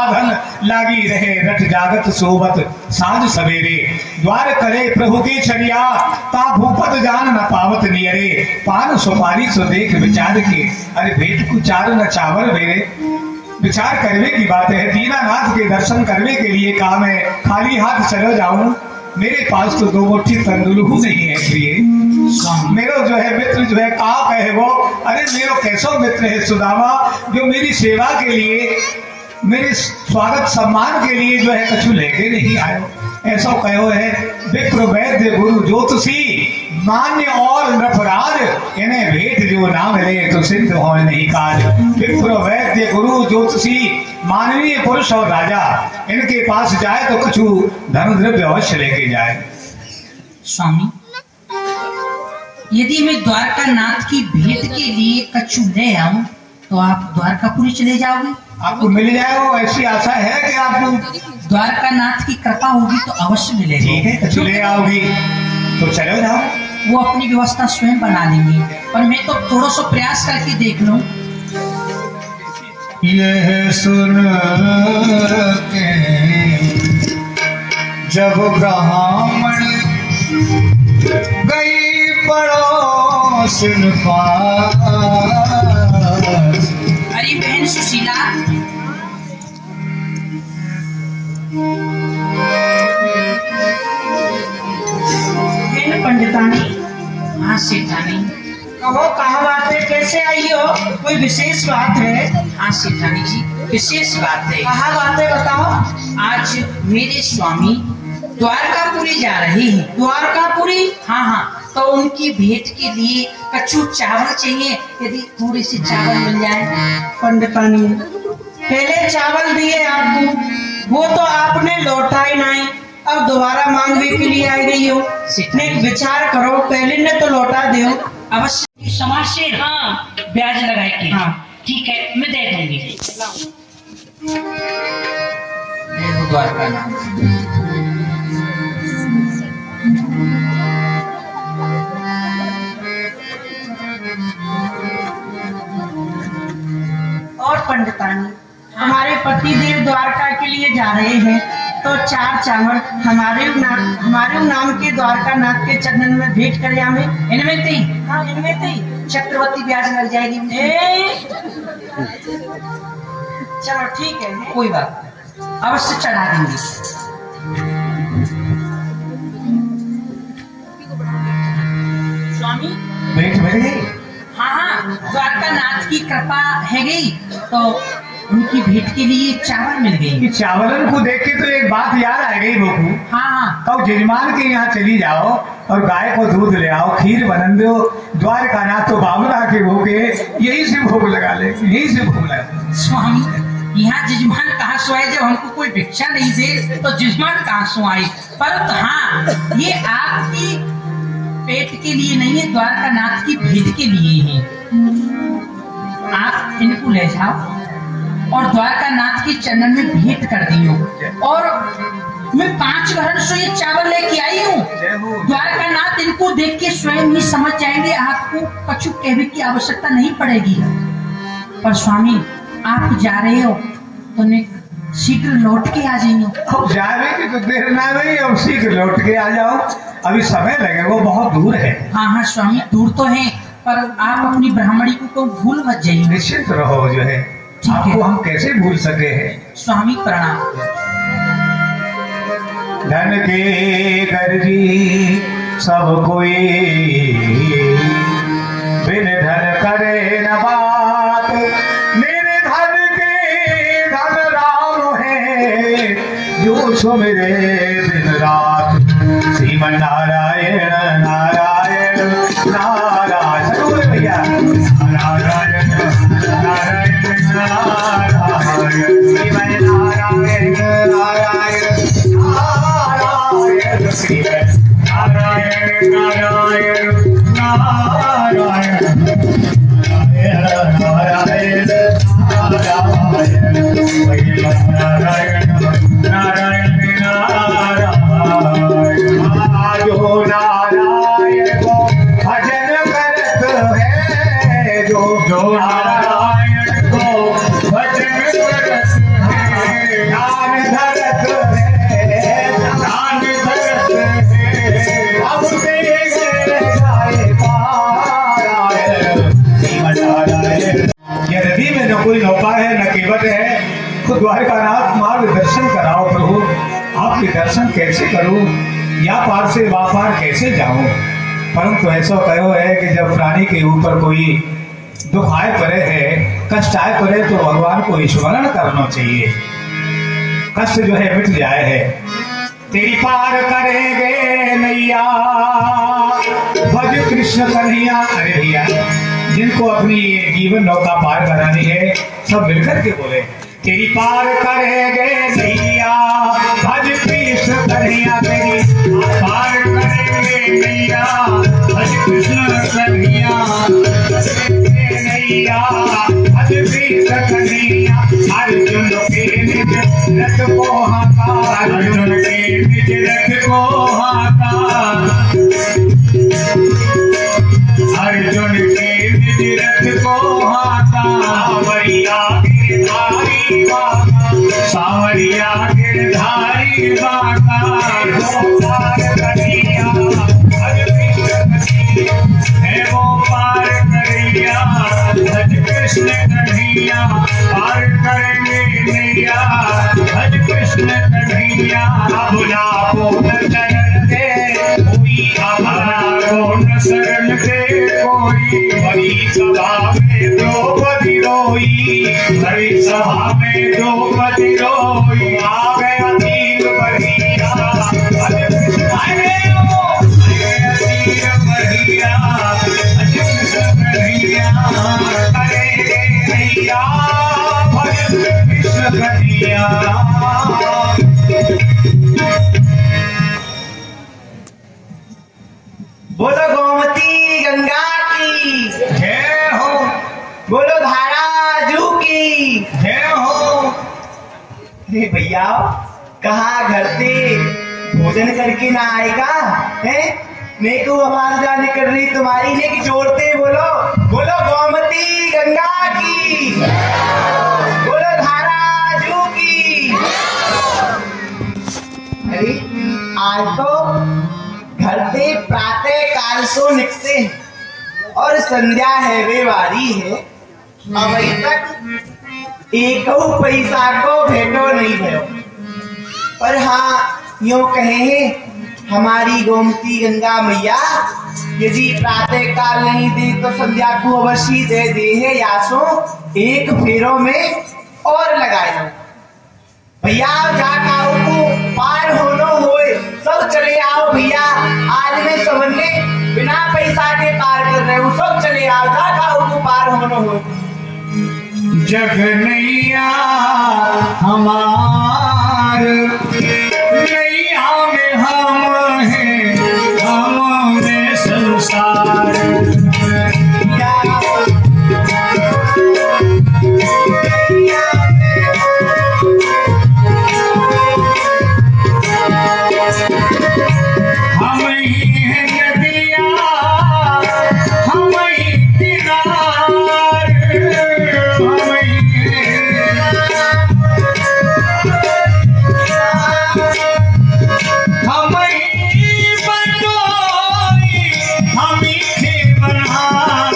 धन लागी रहे रट जागत सोबत साँझ सवेरे। द्वार करे प्रभु की चरिया, ता भूपत जान न पावत नियरे। पान सुपारी सो देख विचार के, अरे भेंट को चार न चावल मेरे। विचार करने की बात है, दीनानाथ के दर्शन करने के लिए कहा मैं खाली हाथ चलो जाऊं, मेरे पास तो 2 मुट्ठी तंदुलहू नहीं है प्रिय। मेरो जो है मित्र जो है कहा कहे वो, अरे मेरो कैसो मित्र है सुदामा, जो मेरी सेवा के लिए मेरे स्वागत सम्मान के लिए जो है कछु लेके नहीं आयो। ऐसा कहो है विप्र वैद्य गुरु ज्योतिषी, मान्य और नृपराज, इन्हें भेंट जो ना मिले तो सिद्ध हो नहीं काज। विप्र वैद्य गुरु ज्योतिषी मानवीय पुरुष और राजा, इनके पास जाए तो कछु धन द्रव्य अवश्य लेके जाए। स्वामी, यदि मैं द्वारका नाथ की भेंट के लिए कछु ले आऊं तो आप द्वारकापुरी चले जाओगे? आपको मिल जाएगा ऐसी आशा है कि आपको द्वारका नाथ की कृपा होगी तो अवश्य मिलेगा। ठीक है, कछु ले आओगी तो चलो जाओ। वो अपनी व्यवस्था स्वयं बना लेंगे, पर मैं तो थोड़ा सा प्रयास करके देख लूं। यह सुन के जब ब्राह्मण गई पड़ोसन पास। अरे बहन सुशीला, बहन पंडितानी, हाँ सेठानी। कहो कहाँ बात है, कैसे आई हो? कोई विशेष बात है? हाँ सेठानी जी, विशेष बात है। कहाँ बात है बताओ। आज मेरे स्वामी द्वारकापुरी जा रहे हैं। द्वारकापुरी? हाँ, तो उनकी भेंट के लिए कछु चावल चाहिए, यदि थोड़े से चावल मिल जाए। पंडितानी, पहले चावल दिए आपको, वो तो आपने लौटा ही नहीं, अब दोबारा मांगने के लिए आई रही हो। एक विचार करो, पहले ने तो लौटा दो। अवश्य समाज से हाँ ब्याज लगाए के। हाँ ठीक है, मैं दे दूंगी। देखो द्वारका नाथ, और पंडितानी, हमारे पति देव द्वारका के लिए जा रहे हैं, तो 4 चावल हमारे नाम के द्वारका नाथ के चरणन में भेंट कर हमें। इनमें थी हाँ, इनमें थी चक्रवर्ती ब्याज लग जाएगी। चलो ठीक है, कोई बात नहीं, अवश्य चढ़ा देंगे। स्वामी, भेंट मिल गई? हाँ, द्वारका नाथ की कृपा है गई, तो उनकी भेंट के लिए चावल मिल गई। कि चावलन को देख के तो एक बात याद आ गई बहू। हाँ, तो जजमान के यहाँ चली जाओ और गाय को दूध ले आओ, खीर बना दो, द्वारका नाथ तो बाबुला के भोगे, यही से भोग लगा ले, यही से भोग लगा। स्वामी, यहाँ जजमान कहाँ सोए, जब हमको कोई भिक्षा नहीं दे तो जजमान कहाँ सोए। परंतु हाँ, ये आपकी पेट के लिए नहीं है, द्वारका नाथ की भेंट के लिए है। आप इनको ले जाओ और द्वारका नाथ के चरणन में भेंट कर दियो। और मैं 5 घरन से ये चावल लेके आई हूँ। द्वारका नाथ इनको देख के स्वयं ही समझ जाएंगे, आपको कछु कहने की आवश्यकता नहीं पड़ेगी। पर स्वामी, आप जा रहे हो तो शीघ्र लौट के आ जाइए। अब जावे तो देर ना रही, अब शीघ्र लौट के आ जाओ, अभी समय लगेगा, बहुत दूर है। हाँ स्वामी, दूर तो है, पर आप अपनी ब्राह्मणी को भूल मत जाइए। निश्चिंत रहो, जो है आपको हम कैसे भूल सके हैं। स्वामी प्रणाम। धन के गर्जी सब कोई, बिन धन करे न बात। मेरे धन के धन राम है, जो सुमिरे दिन रात। श्रीमन नारायण नारायण नारायण, भैया नारायण ध्यान धरत है, ध्यान धरत है, अब तेरे जाए पारा है, यदि में न कोई नौका है न केवट है, तो द्वारकानाथ मार्ग दर्शन कराओ प्रभु। आपके दर्शन कैसे करूं, या पार से वापार कैसे जाऊं। परंतु ऐसा कहो है कि जब प्राणी के ऊपर कोई दुख आए पड़े है, कष्ट आए पड़े, तो भगवान को स्मरण करना चाहिए, कष्ट जो है मिट जाए है। तेरी पार करेंगे नैया भज कृष्ण कन्हैया। अरे भैया, जिनको अपनी ये जीवन नौका पार करानी है, सब मिलकर के बोले तेरी पार करेंगे नैया भज कृष्ण कन्हैया। तेरी पार करेंगे नैया भज कृष्ण कन्हैया, नैया भज कृष्ण कन्हैया। अर्जुन के निज रथ को हाका, अर्जुन के निज रथ को हाका, अर्जुन के निज रथ को हाका। सावरिया गिरधारी बाका, सावरिया गिरधारी बाका, वो पार करिया भज कृष्ण है, वो पार करिया भज कृष्ण कन्हैया। पार करेंगे नैया भज कृष्ण कन्हैया। अबला को न शरण दे कोई, अबला को न शरण दे कोई, बड़ी सभा में द्रौपदी रोई, बड़ी सभा में द्रौपदी रोई। आ गया तीर बढ़िया भज कृष्ण, आ गए तीर बढ़िया भज कृष्ण कन्हैया। करेंगे नैया भज कृष्ण कन्हैया। बोलो गोमती गंगा की जय हो, बोलो धाराजू की जय हो। अरे भैया, कहाँ घर से भोजन करके ना आएगा है? मैं को आवाज जाने कर रही तुम्हारी ने कि जोड़ते बोलो, बोलो गोमती गंगा की, बोलो धाराजू की। अरे आज तो घर से प्रातः काल सो निकसे और संध्या है वे वारी है, अभी तक एक पैसा को भेटो नहीं भयो। पर हाँ, यूं कहे हमारी गोमती गंगा मैया यदि प्रातः काल नहीं दे तो संध्या को अवश्य दे दे है, या सो एक फेरों में और लगाए लो। भैया जाका को पार होनो होए, सब चले आओ भैया। आज मैं सबने बिना पैसा के पार कर रहे हूँ, सब चले आओ, जाका को पार होनो होए। जग नैया हमार, नैया में हम हैं, हम में संसार। हम ही हैं नदिया, हम ही किनार, हम ही हम ही बटोरी, हम ही थे बन्हार।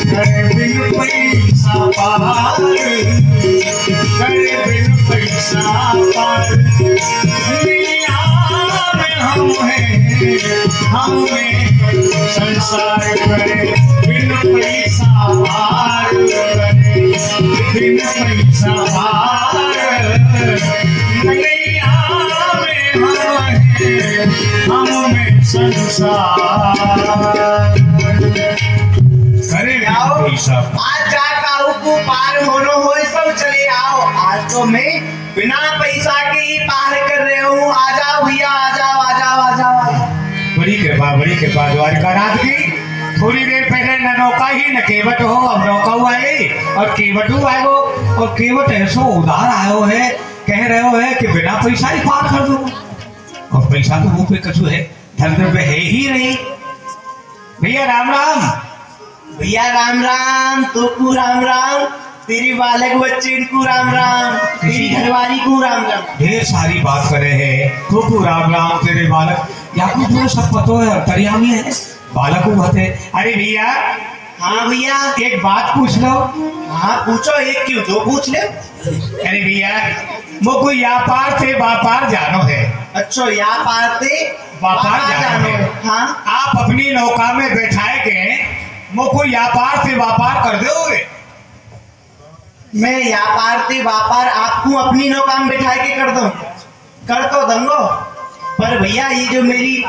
कर बिन पैसा पार, कर बिन पैसा पार। दुनिया में हम हैं, हम में संसार करे बिन पैसा पार, करे बिन पैसा पार। दुनिया में हम हैं, हम में संसार करे बिन पैसा। आज जाका को पार होनो होए, सब चले आओ। आज तो मैं बिना पैसा के ही पार कर रहे हूँ। आ जाओ भैया, आ जाओ, आ जाओ, आ जाओ। बड़ी कृपा द्वारकानाथ की। थोड़ी देर पहले न नौका ही न केवट हो, अब नौका हुआ है और केवटू आयो, और केवट ऐसो उधार आयो है, कह रहे हो है कि बिना पैसा ही पार कर दो। और पैसा तो मुंह पे कछु है, धन पे है ही नहीं। भैया राम राम। भैया राम राम, तो राम राम। तेरी बालक बच्चे को राम राम, तेरी घरवाली को राम राम। ढेर सारी बात करे है तो राम राम तेरे बालक या कुछ जो सब पतो है तरिया में है बालक को होते। अरे भैया हाँ भैया, एक बात पूछ लो। हाँ पूछो, एक क्यों दो पूछ ले। अरे भैया वो कोई व्यापार से व्यापार जानो है। अच्छा, यहाँ पार थे व्यापार जानो है। हाँ, आप अपनी नौका में बैठाए के वो कोई व्यापार से व्यापार कर दोगे। मैं यहाँ पार थे व्यापार आपको अपनी नौका में बैठा के कर दूं, कर तो दूंगो। पर भैया ये जो मेरी,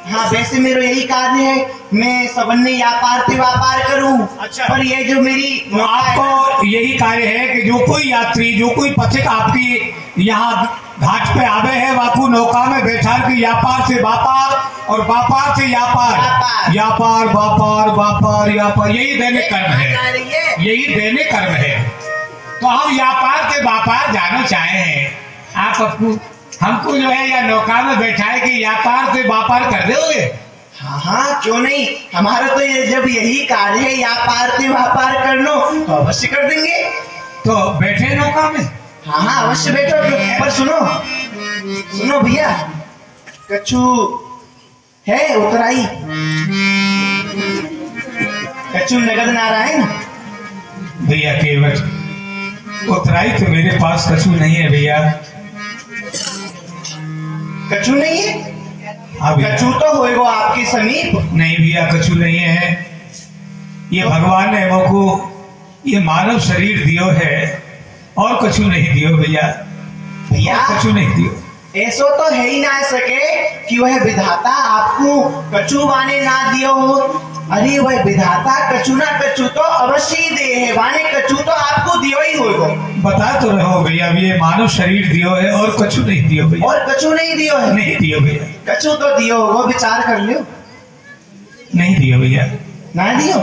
हाँ वैसे मेरा यही कार्य है, मैं सबन्ने व्यापार से व्यापार करूं। अच्छा। पर ये जो मेरी तो आपको यही कार्य है कि जो कोई यात्री जो कोई पथिक आपकी यहाँ घाट पे आवे है वाकू नौका में बैठा के व्यापार से व्यापार और व्यापार से व्यापार, व्यापार व्यापार व्यापार व्यापार यही दैनिक कर्म है, यही दैनिक कर्म है। तो हम व्यापार से व्यापार जाना चाहे हैं, आप हमको जो है या नौका में बैठाए कि व्यापार से व्यापार कर दोगे। हाँ हाँ क्यों नहीं, हमारा तो ये जब यही कार्य है व्यापार से व्यापार कर लो तो अवश्य कर देंगे। तो बैठे नौका में। हाँ हाँ अवश्य बैठो। पर सुनो सुनो भैया, कछु है उतराई, कछु नगद नारायण। भैया केवट उतराई तो मेरे पास कछु नहीं है भैया। कछु नहीं है? हाँ भैया। कछु तो होएगा आपके समीप। नहीं भैया कछु नहीं है। ये भगवान ने हमको ये मानव शरीर दियो है और कछु नहीं दियो भैया। भैया कछु नहीं दियो। ऐसो तो है ही ना सके कि वह विधाता आपको कछु वाने ना दियो हो। अरे वह विधाता कछु ना कछु तो अवश्य ही दे है, वाने कछु तो आपको दियो ही होगा। बता तो रहो भैया ये मानव शरीर दियो है और कछु नहीं दियो भैया। और कछु नहीं दियो है? नहीं दियो भैया। कछु तो दियो होगा, विचार कर लियो। नहीं दियो भैया। ना दियो?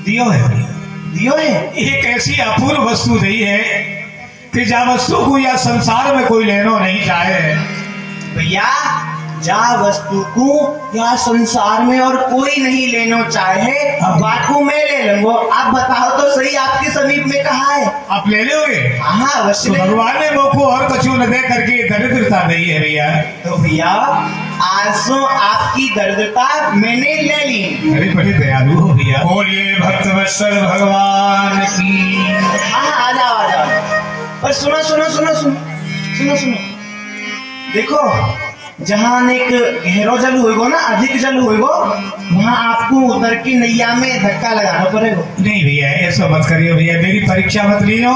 दियो है भैया। दियो है? एक ऐसी अपूर्व वस्तु दी है कि जा वस्तु को या संसार में कोई लेनो नहीं चाहे। भैया जा वस्तु को या संसार में और कोई नहीं लेनो चाहे, बाकू मैं ले लूंगा। आप बताओ तो सही, आपके समीप में कहा है? आप ले लोगे? हाँ अवश्य तो ले लूंगा। भगवान ने मोको और कछु न दे करके दरिद्रता दी है भैया। तो भैया आंसू आपकी दरिद्रता मैंने ले ली। अरे बड़े दयालु हो भैया। बोलिए भक्त वत्सल भगवान की। हाँ आ जाओ आ जाओ। पर सुनो सुनो सुनो सुनो सुनो सुनो, देखो जहाँ एक गहरो जल होएगो ना, अधिक जल होएगो, वहाँ आपको उतर के नैया में धक्का लगाना पड़ेगा। नहीं भैया ऐसा मत करिए भैया, मेरी परीक्षा मत लियो।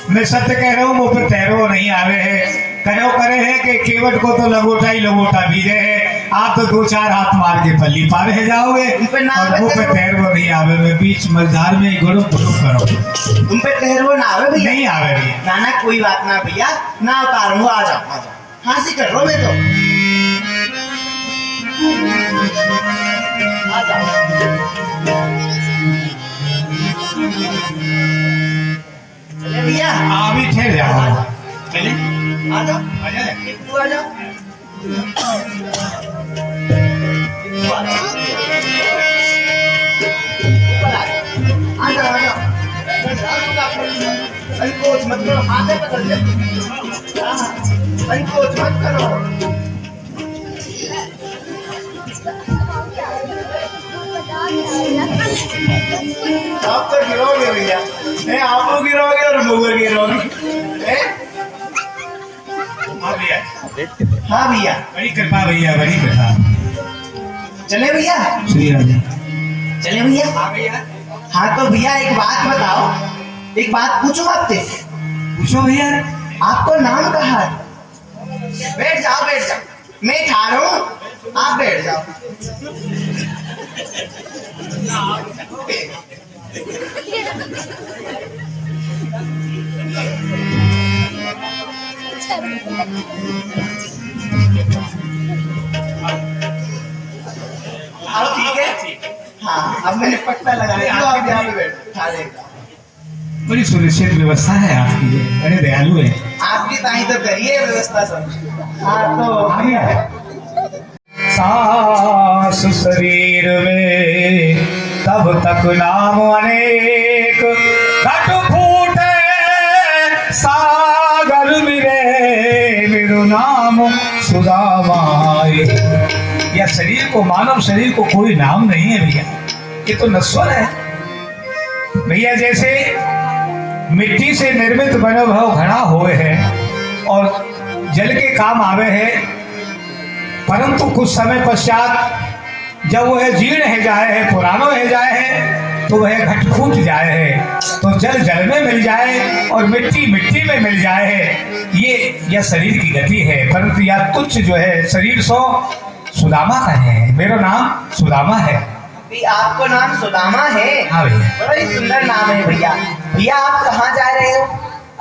मैं सत्य कह रहा हूँ, वो पे तैरो नहीं आवे है। कहो करे है कि केवट को तो लंगोटा ही लंगोटा भीजे है, आप तो दो चार हाथ मार के पल्ली पार रह जाओगे और वो पे तैरो नहीं आवे। मैं बीच मझधार में गुरु करो। तुम पे तैरो ना आवे भैया? नहीं आवे भैया। ना ना कोई बात ना भैया, ना उतारूंगा। आ जाओ आ जाओ, हंसी कर लो मैं तो। आ जाओ। चले भैया अभी ठहर जाओ। चले आ जाओ आ जाए। तू आ जाओ। आ जाओ आ जाओ। संकोच मत करो, हाथे पकड़ ले। संकोच मत करो। आप तो गिरोगे भैया, आप तो गिरोगे और मुगर गिरोगे। हाँ भैया। हाँ भैया बड़ी कृपा भैया, बड़ी कृपा। चले भैया? श्री राजा। चले भैया? हाँ भैया। हाँ तो भैया एक बात बताओ, एक बात पूछूं आपसे? पूछो भैया। आपको नाम कहा है? बैठ जाओ बैठ जाओ, मैं ठाड़ हूँ, आप बैठ जाओ। अब ठीक है? हाँ अब मैंने पट्टा लगा दिया, आप यहाँ पे बैठो, ठाड़ एक। बड़ी सुनिश्चित व्यवस्था है आपकी, बड़े दयालु है। आपकी ताई तो करिए व्यवस्था सब। हाँ तो सांस शरीर में तब तक नाम अनेक, घट फूटे सागर मिरे मेरो नाम सुदामाए। या शरीर को, मानव शरीर को कोई नाम नहीं है भैया, ये तो नश्वर है भैया। जैसे मिट्टी से निर्मित बनो भव घड़ा होए है और जल के काम आवे है, परंतु कुछ समय पश्चात जब वह जीर्ण है जाए है, पुरानो है जाए है, तो वह घट फूट जाए है, तो जल जल में मिल जाए और मिट्टी मिट्टी में मिल जाए है। ये शरीर की गति है। परंतु यह तुच्छ जो है शरीर सो सुदामा का है। मेरा नाम सुदामा है। आपको नाम सुदामा है? हाँ भैया। बड़ा ही सुंदर नाम है भैया। भैया आप कहाँ जा रहे हो?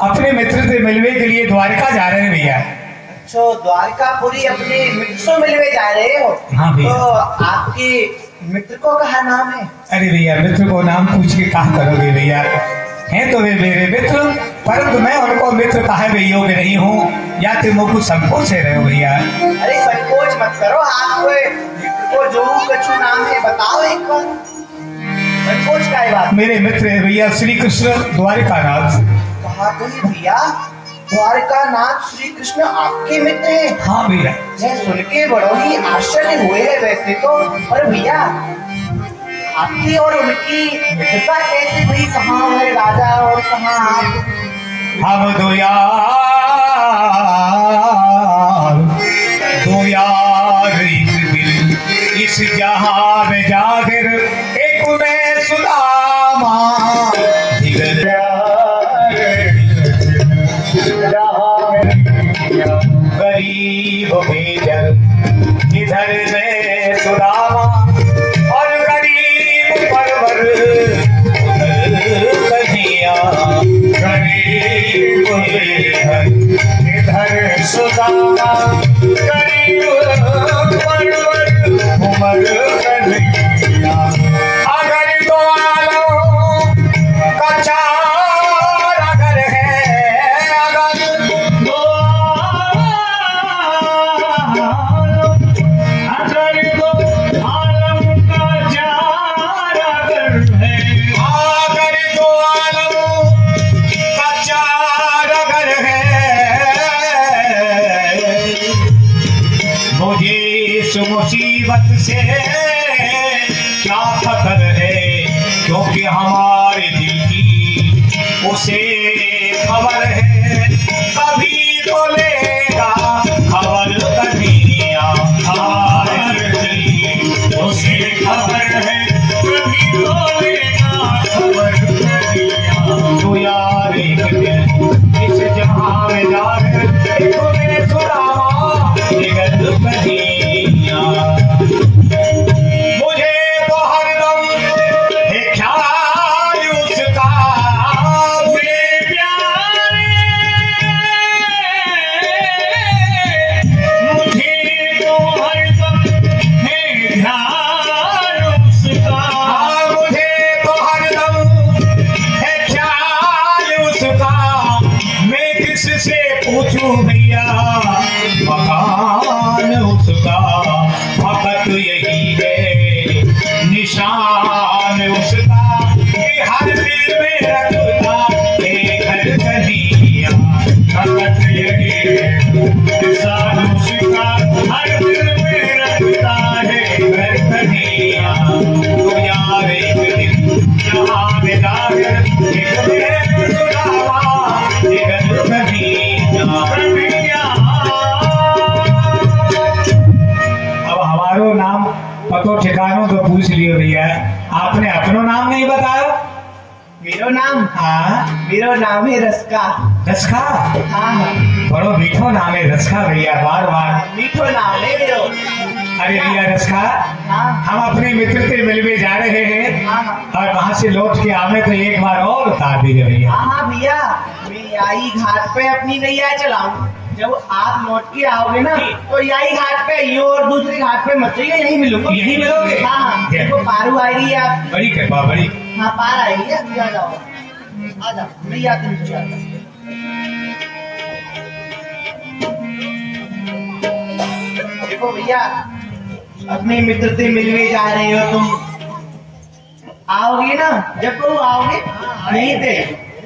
अपने मित्र से मिलने के लिए द्वारका जा रहे हैं भैया। तो द्वारकापुरी अपने मित्र से मिलने जा रहे हो? हाँ भैया। तो आपके मित्र को कहा नाम है? अरे भैया, मित्र को नाम पूछ के कहा करोगे भैया, हैं तो वे मेरे मित्र, परंतु मैं उनको मित्र कहे भी योग्य नहीं हूँ। या तुम कुछ संकोच से रहे हो भैया? अरे संकोच मत करो, आपको मित्र को जो कछु नाम है बताओ एक बार, संकोच का बात। मेरे मित्र है भैया श्री कृष्ण द्वारिकानाथ। कहा तो भैया द्वारकानाथ श्री कृष्ण आपके मित्र हैं? हाँ भैया। यह सुन के बड़ो ही आश्चर्य हुए है वैसे तो, पर भैया आपकी और उनकी मित्रता कैसे हुई? कहाँ है राजा और कहाँ आप? हम दो यार एक दिल, इस जहां में जाहिर एक में सुदामा। गरीब बेजर इधर में सुदामा और गरीब परवर उधर कन्हैया। गरीब बेजर इधर सुदामा, गरीब परवर उमर कन्हैया। अगर दो आलम का चार अगर है, अगर दो मुसीबत से क्या खतर है, क्योंकि हमारे दिल की उसे खबर है। कभी तो लेगा खबर कन्हैया, हमारे दिल की उसे खबर है। कभी तो लेगा खबर कन्हैया। तो यार एक दिल इस जहां में जाकर तुम्हें सुदामा निगल कन्हैया। मुझे तो हरदम है ख्याल उसका, मुझे प्यार, मुझे तो हरदम है ख्याल उसका, मुझे तो हरदम है ख्याल उसका। मैं किससे पूछूं भैया मकान उसका, फकत यही है निशान उसका कि हर दिल में रखता है घर कन्हैया। फकत यही है निशान उसका, हर दिल में रखता है घर कन्हैया। तो यार एक दिन जहाँ में जाकर एक में सुदामा निगल कन्हैया। हमारो नाम पतो ठिकानो तो पूछ लियो भैया, आपने अपनो नाम नहीं बतायो? मेरो नाम? हाँ, मेरो नाम है रसका। रसका? हाँ, बड़ो मीठो नाम है रसका भैया, बार बार मीठो नाम है मेरो। अरे भैया रसका, हाँ, हम अपने मित्र से मिलने जा रहे हैं हाँ, और वहाँ से लौट के आवे तो एक बार और बता दीजिए भैया। हाँ भैया, मैं यही घाट पे अपनी नैया चलाऊं। जब आप लौट के आओगे ना तो यही घाट पे, ये और दूसरे घाट पे मत चाहिए, यही मिलूंगा। यही मिलोगे? हाँ, देखो पारू आ रही है आप। बड़ी कृपा, बड़ी। हाँ, पार आई है, अभी आ जाओ, आ जाओ, नैया तुम नीचे आ जाओ। देखो भैया, अपने मित्र से मिलने जा रहे हो तुम, आओगे ना, जब तुम आओगे नहीं थे,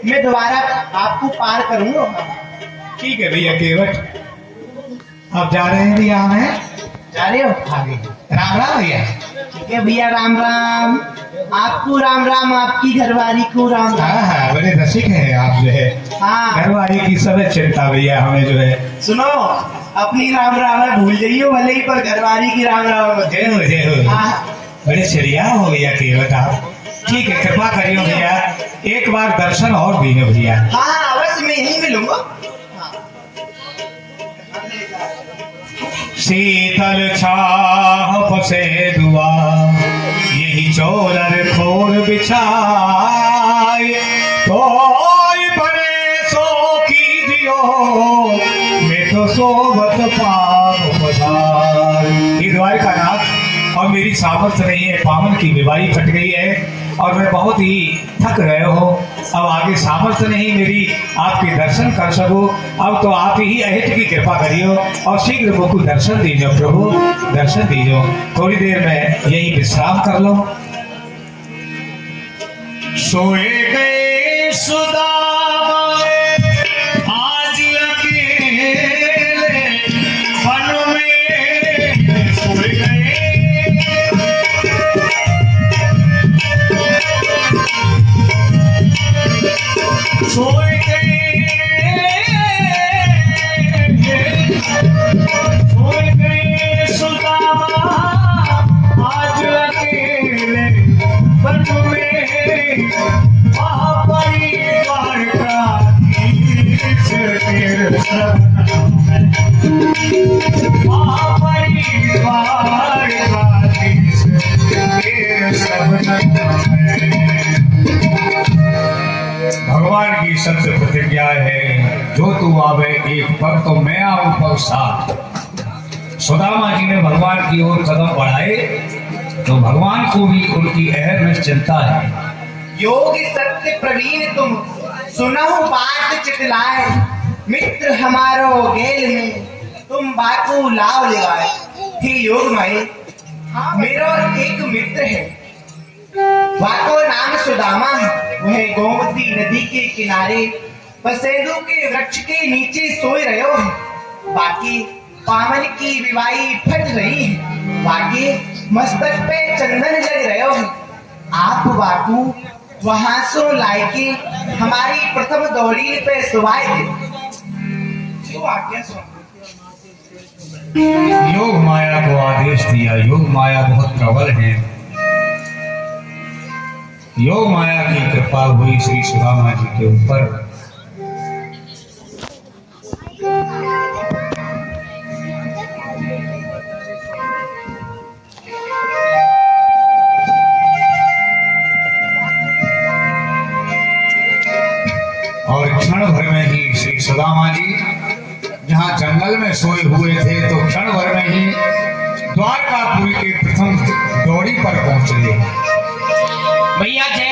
मैं दोबारा आपको पार करूंगा। ठीक है भैया केवट, अब जा रहे हैं भैया हमें जा रहे हो? आगे। राम राम भैया। ठीक है भैया, राम राम। आपको राम राम, आपकी घरवाली को राम राम। हाँ हाँ, बड़े रसिक हैं आप जो है। हाँ घरवाली की सब चिंता भैया हमें जो है। सुनो, अपनी राम राम है भूल जाइयो भले ही, पर घरवाली की राम राम मत। जय हो जय हो। हाँ बड़े चिड़िया हो भैया केवट आप। ठीक है, कृपा करियो भैया, एक बार दर्शन और दीजिए भैया। हाँ, अवश्य मैं यहीं मिलूंगा। शीतल छाह पसे दुआ, यही चोलर खोर बिछाए, तो बने सो कीजियो, मैं तो सोबत पाप पधार। ये द्वारका नाथ, और मेरी सामर्थ्य नहीं है, पावन की बीमारी फट गई है और मैं बहुत ही थक गए हो। अब आगे सामर्थ्य नहीं मेरी आपके दर्शन कर सकूं। अब तो आप ही अहित की कृपा करियो और शीघ्र मुझको दर्शन दीजिए प्रभु, दर्शन दीजिए। थोड़ी देर में यही विश्राम कर लो। सोए गए सुदामा आज अकेले वन में, सोए गए सोए गए सुदामा आज अकेले वन में, महापरिवार का ईश तेरे शरण में, महापरिवार का ईश तेरे शरण में। भगवान की सत्य प्रतिज्ञा है, जो तू आवे एक पर तो मैं आऊं पर साथ। सुदामा जी ने भगवान की ओर कदम बढ़ाए तो भगवान को भी उनकी अहम चिंता है। योगी सत्य प्रवीण तुम, सुनहु बात चितलाए, मित्र हमारो गेल में, तुम बाकू लाव लगाए। हे योग माई, मेरा एक मित्र है, वाको नाम सुदामा है। वह गोमती नदी के किनारे पसेदू के वृक्ष के नीचे सोए रहे हो। बाकी पावन की विवाही फट रही है, बाकी मस्तक पे चंदन जग रहे हो। आप वाकू वहां सो लायके हमारी प्रथम दौड़ी पे सुवाए थे। क्यों आज्ञा सुन। योग माया को आदेश दिया। योग माया बहुत प्रबल है। योग माया की कृपा हुई श्री सुदामा जी के ऊपर। और क्षण भर में ही श्री सुदामा जी जहाँ जंगल में सोए हुए थे तो क्षण भर में ही द्वारकापुरी के प्रथम दौड़ी पर पहुंच गए। भैया जय।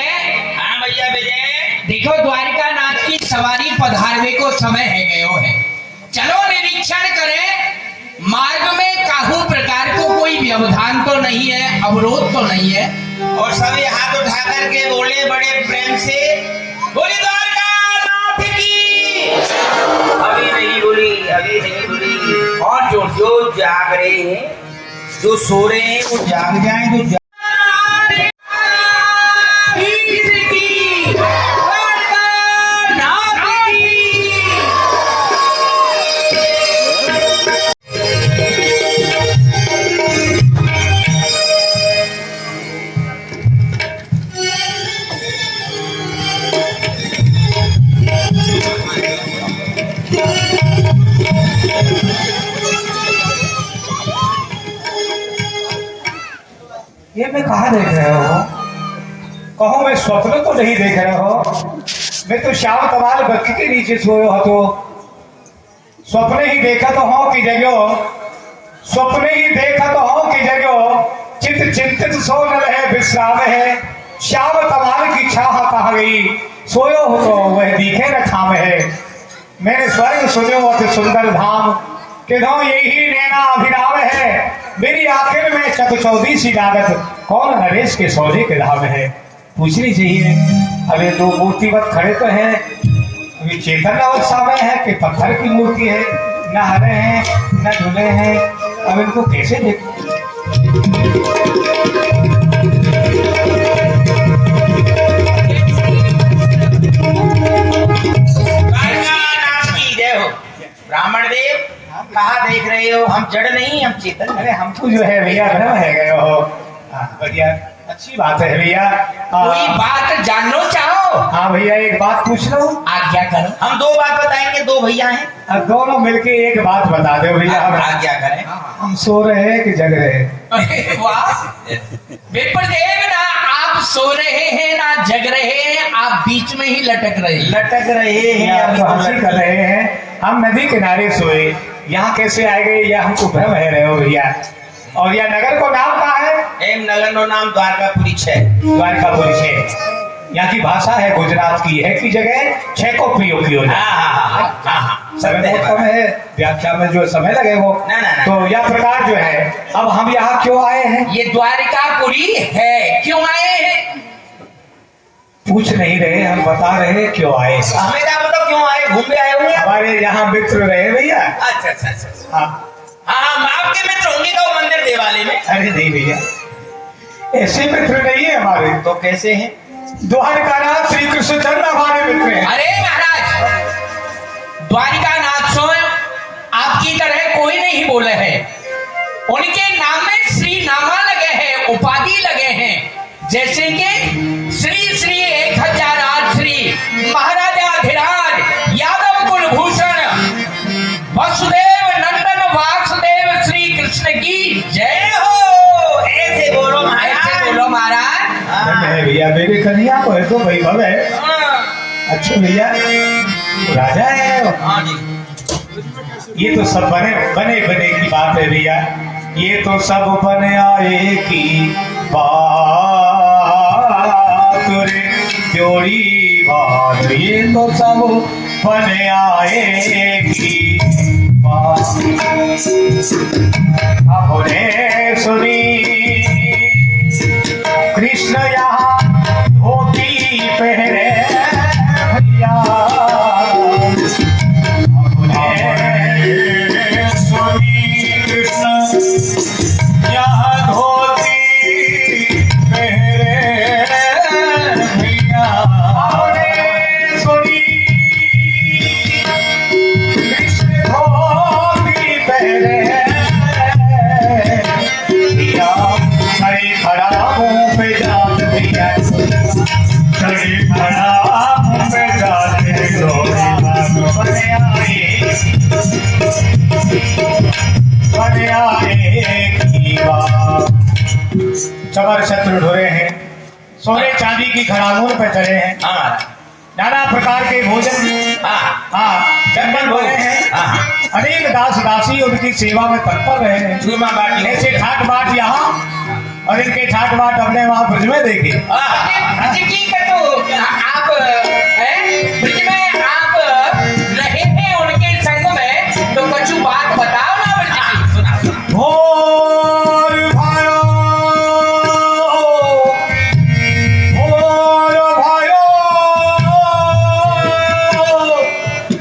हाँ भैया विजय। देखो द्वारिका नाथ की सवारी पधारने को समय है गयो है। चलो निरीक्षण करें, मार्ग में काहू प्रकार को कोई व्यवधान तो नहीं है, अवरोध तो नहीं है। और सभी हाथ उठा करके बोले बड़े प्रेम से, बोली द्वारका नाथ की। अभी नहीं बोली, अभी नहीं बोली। और जो जाग रहे हैं, जो सो रहे हैं वो जाग जाएं तो ये मैं कहाँ देख रहे हो? कहो मैं स्वप्न तो नहीं देख रहे हो? मैं तो श्याम कमाल वृक्ष के नीचे सोए हो तो स्वप्न ही देखा तो हो कि जगह, स्वप्न ही देखा तो हो कि जगह, चित चिंतित सो न रहे विश्राम है। श्याम कमाल की छाह कहा गई, सोयो हो तो वह दिखे न खाम है। मैंने स्वर्ग सुनो अति सुंदर धाम, किधो यही नैना अभिराम है। मेरी आखिर में चतुचौदी सी लागत, कौन नरेश के सौदे के धाम है। पूछनी चाहिए। अब ये दो मूर्तिवत खड़े तो हैं, अभी चेतन अवस्था में है कि पत्थर की मूर्ति है, न हरे हैं न धुले हैं, अब इनको कैसे देखें? ब्राह्मण देव कहाँ देख रहे हो? हम जड़ नहीं, हम चेतन। अरे हमको जो है भैया भ्रम है गए हो। बढ़िया, अच्छी बात है भैया। कोई बात जानना चाहो? हाँ भैया, एक बात पूछ लो। आज्ञा करो। हम दो बात बताएंगे, दो भैया हैं। अब दोनों मिलके एक बात बता दो भैया। आज्ञा करें। हम सो रहे हैं कि जग रहे हैं? वाह विप्रदेव, ना आप सो रहे हैं ना जग रहे हैं, आप बीच में ही लटक रहे हैं। लटक रहे हैं, आप तो हंसी कर रहे हैं। हम नदी किनारे सोए, यहाँ कैसे आए गए या हमको भ्रम है रहे हो भैया? और यह नगर को नाम कहाँ है? एम नगर नो नाम द्वारकापुरी है। द्वारकापुरी है। यहाँ की भाषा है गुजरात की है की जगह छह को प्रयोग की हो जाए। समय बहुत कम है, व्याख्या में जो समय लगे वो ना। तो यह प्रकार जो है। अब हम यहाँ क्यों आए हैं? ये द्वारिकापुरी है, क्यों आए हैं? पूछ नहीं रहे, हम बता रहे हैं क्यों आए। हमें क्या बताओ क्यों आए? घूमने आए होंगे? हमारे यहाँ मित्र रहे भैया। अच्छा। हाँ हाँ, आपके मित्र होंगे तो मंदिर देवालय में। अरे नहीं भैया, ऐसे मित्र नहीं है हमारे। तो कैसे हैं? द्वारकानाथ श्री कृष्णचंद्र हमारे मित्र हैं। अरे महाराज, द्वारिकानाथ स्वयं आपकी तरह कोई नहीं बोले हैं। उनके नाम में श्री नामा लगे हैं, उपाधि लगे हैं, जैसे कि श्री श्री 1008 श्री महाराजाधिराज यादव कुलभूषण वसुदेव नंदन वासुदेव श्री कृष्ण की जय हो। ऐसे बोलो महाराज। ऐसे बोलो महाराज। नहीं भैया, मेरे कन्हैया को है तो वैभव है। अच्छा भैया, राजा है। हाँ जी। ये तो सब बने की बात है भैया। ये तो सब बने आए की बात रे जोड़ी बात। ये तो सब बने आए की बात। हमने सुनी कृष्ण यहाँ धोती पहने भैया। हमने सुनी कृष्ण यहाँ धोती पहने भैया। हमने सुनी कृष्ण धोती पहने भैया। खड़े खड़ा मुंह पे जात भैया, खड़े खड़ा मुंह पे जात बने आए की बात। चवर शत्रु ढोरे हैं, सोने चांदी की खड़ामूल पे चढ़े हैं। नाना प्रकार के भोजन जंगल भोले हैं। अनेक दास दासी उनकी सेवा में तत्पर रहे हैं। चूरमा बाटी ऐसे ठाट बाट यहाँ और इनके ठाट बाट अपने वहां ब्रज में देखे। ठीक है, तो आप ब्रिज में आप रहे हैं उनके संग में, तो कुछ बात बताओ ना ब्रिज की। सुना भोर भयो, भोर भयो,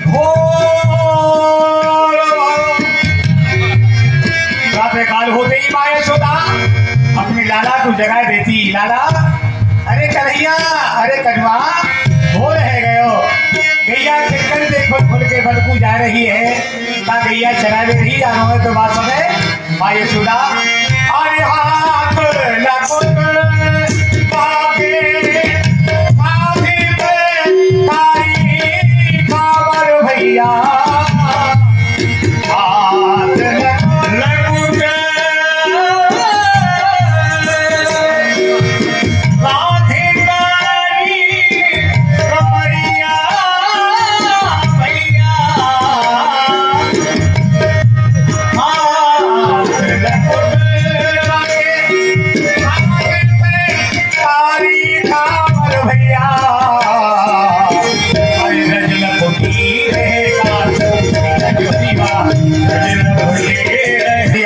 भोर भयो। प्रातः काल होते ही माँ यशोदा अपने लाला को जगाए देती। लाला, अरे कन्हैया, अरे कन्वा, भोर है गयो। गैया किरकन देखो खुल के बलकू जा रही है। का गैया चरा ले रही जानो है तो बात समय माँ यशोदा। अरे हाथ लकुट पाके माथे पे तारी काबर भैया। हाथ लकुट माथे तारी कमरिया भैया। हाथ लकुट माथे पे तारी काबर भैया। अरे रज लकुटी रहेगा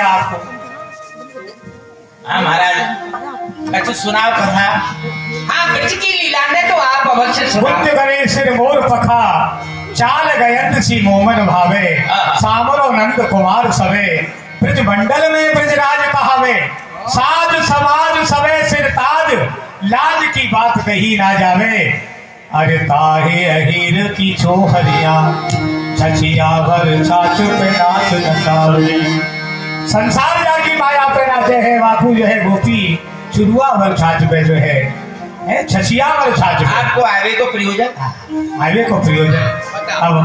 आपको। हाँ महाराज, अच्छा सुनाओ कथा। हाँ, ब्रज की लीला ने तो आप अवश्य सुना। बुद्ध करे सिर मोर पखा चाल गयंत सी मोमन भावे सामरो नंद कुमार सवे ब्रज मंडल में ब्रजराज कहावे साज समाज सवे सिर ताज लाज की बात कही ना जावे अरे ताहे अहीर की छोहरिया छछिया भर छाछ पे नाच नचावे संसार जाकी माया पे नाचे है बापू जो है गोपी चुरुआ भर छाछ पे जो है छछिया भर छाछ पे आपको हाईवे को प्रयोजन हाईवे को प्रयोजन अब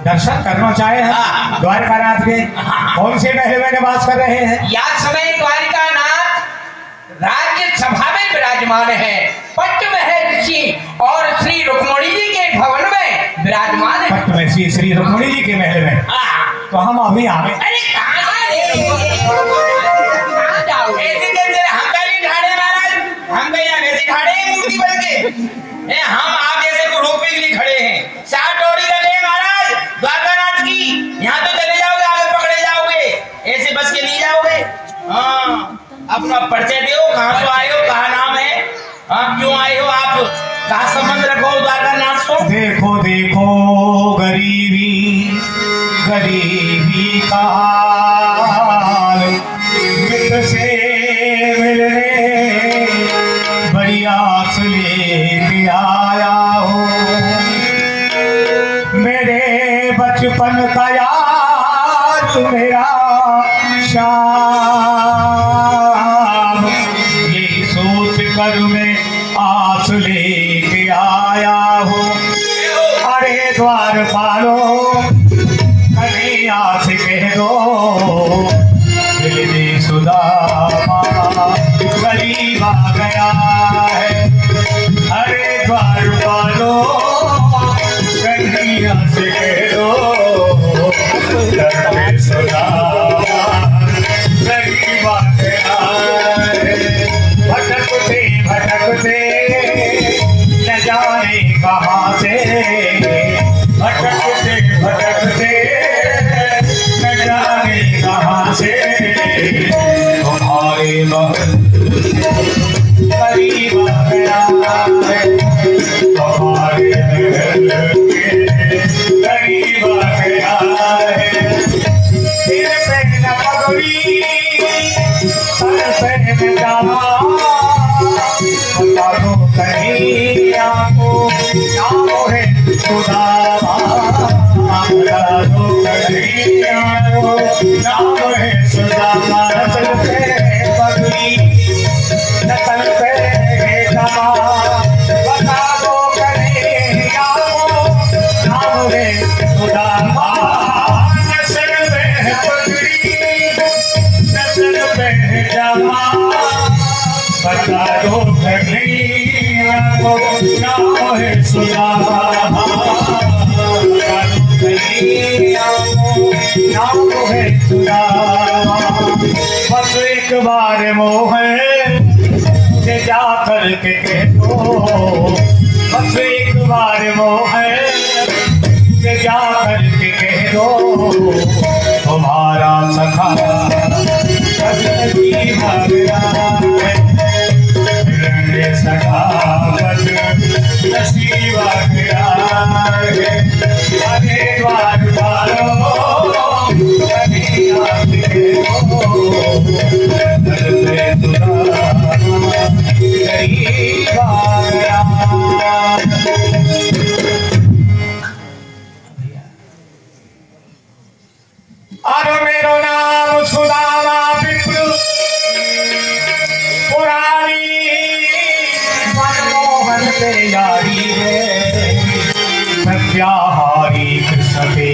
दर्शन करना चाहे हैं द्वारकानाथ के कौन से महल में निवास कर रहे हैं या समय द्वारिकानाथ राज्य सभा में विराजमान है पट्ट में है ऋषि और श्री रुक्मणी जी के भवन में विराजमान है पट्ट में श्री रुक्मणी जी के महल में तो हम अभी आ गए अरे कहाँ जाओगे हम कहीं ढाड़े महाराज हम कहीं वैसे ढाड़े हैं मूर्ति बन के हम आप जैसे को रोकने के लिए खड़े हैं चार डोरी लगे महाराज द्वारकानाथ की यहाँ तो चले जाओगे आगे पकड़े जाओगे ऐसे बस के नहीं जाओगे हाँ अपना परिचय दो कहाँ से आए हो कहाँ नाम है आप क्यों आए हो आप कहाँ संबंध रखो द्वारकानाथ से देखो देखो गरीबी गरीबी का हाल मित्र से मिलने बड़ी आस लेके आया हो मेरे बचपन का याद मेरा श्याम यही सोच कर मैं आस लेके आया हूँ अरे द्वार पालो कहीं आस कह दो दिल में सुदामा गरीब आ गया है अरे द्वार पालो कहीं आस कह दो दिल में सुदामा गरीब आ गया है भटकते न जाने कहाँ से भटकते न जाने कहाँ से तुम्हारे महल करीब आ गया है तुम्हारे महल के करीब आ गया है सिर पे न पगड़ी सर पे न जामा बता दो कहीं आपको नाम है सुदामा बता दो कहीं आपको नाम है सुदामा नसल पे पगड़ी नसल पे जमा बता दो कहीं आपको नाम है सुदामा नसल पे पगड़ी नसल पे जमा बता दो कहीं आपको नाम है सुदामा बता दो कहीं आपको नाम है सुदामा बस एक बार मोहन से जा कर के कह दो बस एक बार मोहन से जा कर के कह दो तुम्हारा सखा कभी भाग गया है सखावत नसीब आ गया है अरे द्वार पालो कभी आपके हो दिल पे सुदामा करीब आ गया अरे मेरो नाम सुदामा विप्र पुरानी मनमोहन पे यारी है सत्याहारी कृष्ण पे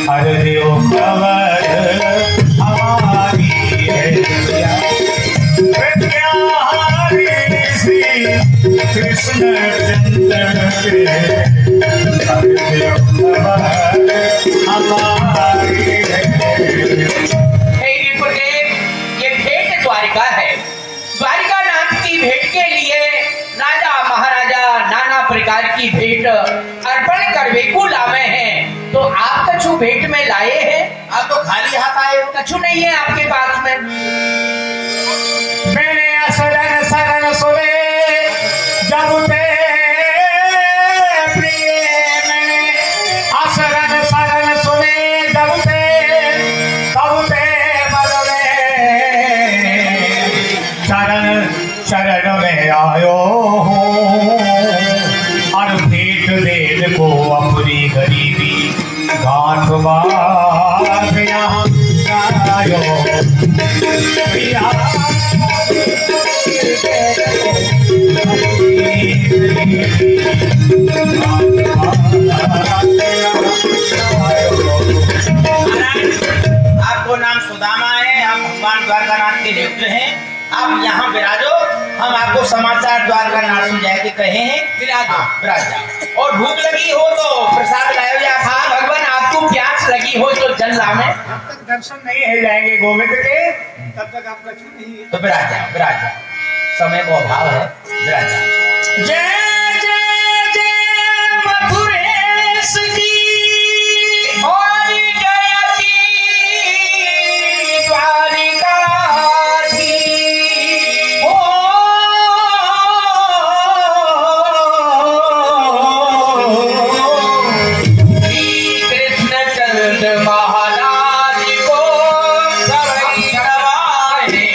हर देव खबर हमारी है सत्याहारी श्री कृष्ण चंद्र पे हर देव खबर हमारी है ये भेंट द्वारिका है द्वारिकानाथ की भेंट के लिए राजा महाराजा नाना प्रकार की भेंट अर्पण करवे को लावे हैं तो आप कछु भेंट में लाए हैं आप तो खाली हाथ आए हो कछु नहीं है आपके पास में मेरे शरण शरण सुने जब ते हाथ बार यहाँ आयो भैया आपको नाम सुदामा है, आप भगवान द्वारकानाथ के नियुक्त हैं, आप यहाँ विराजो। हम आपको समाचार द्वारकानाथ सुझाए के कहे हैं, विराज जाओ। और भूख लगी हो तो प्रसाद लाओ या खा। भगवान आपको प्यास लगी हो तो जल लावे। जब तक दर्शन नहीं हो जाएंगे गोविंद के तब तक आपका छूट नहीं है। तो विराज जाओ, समय को अभाव है, विराज जाओ। जय जय जय मथुरेश जी और जयति द्वारिका ओ कृष्ण चंद्र महाराज को सभी नवाए।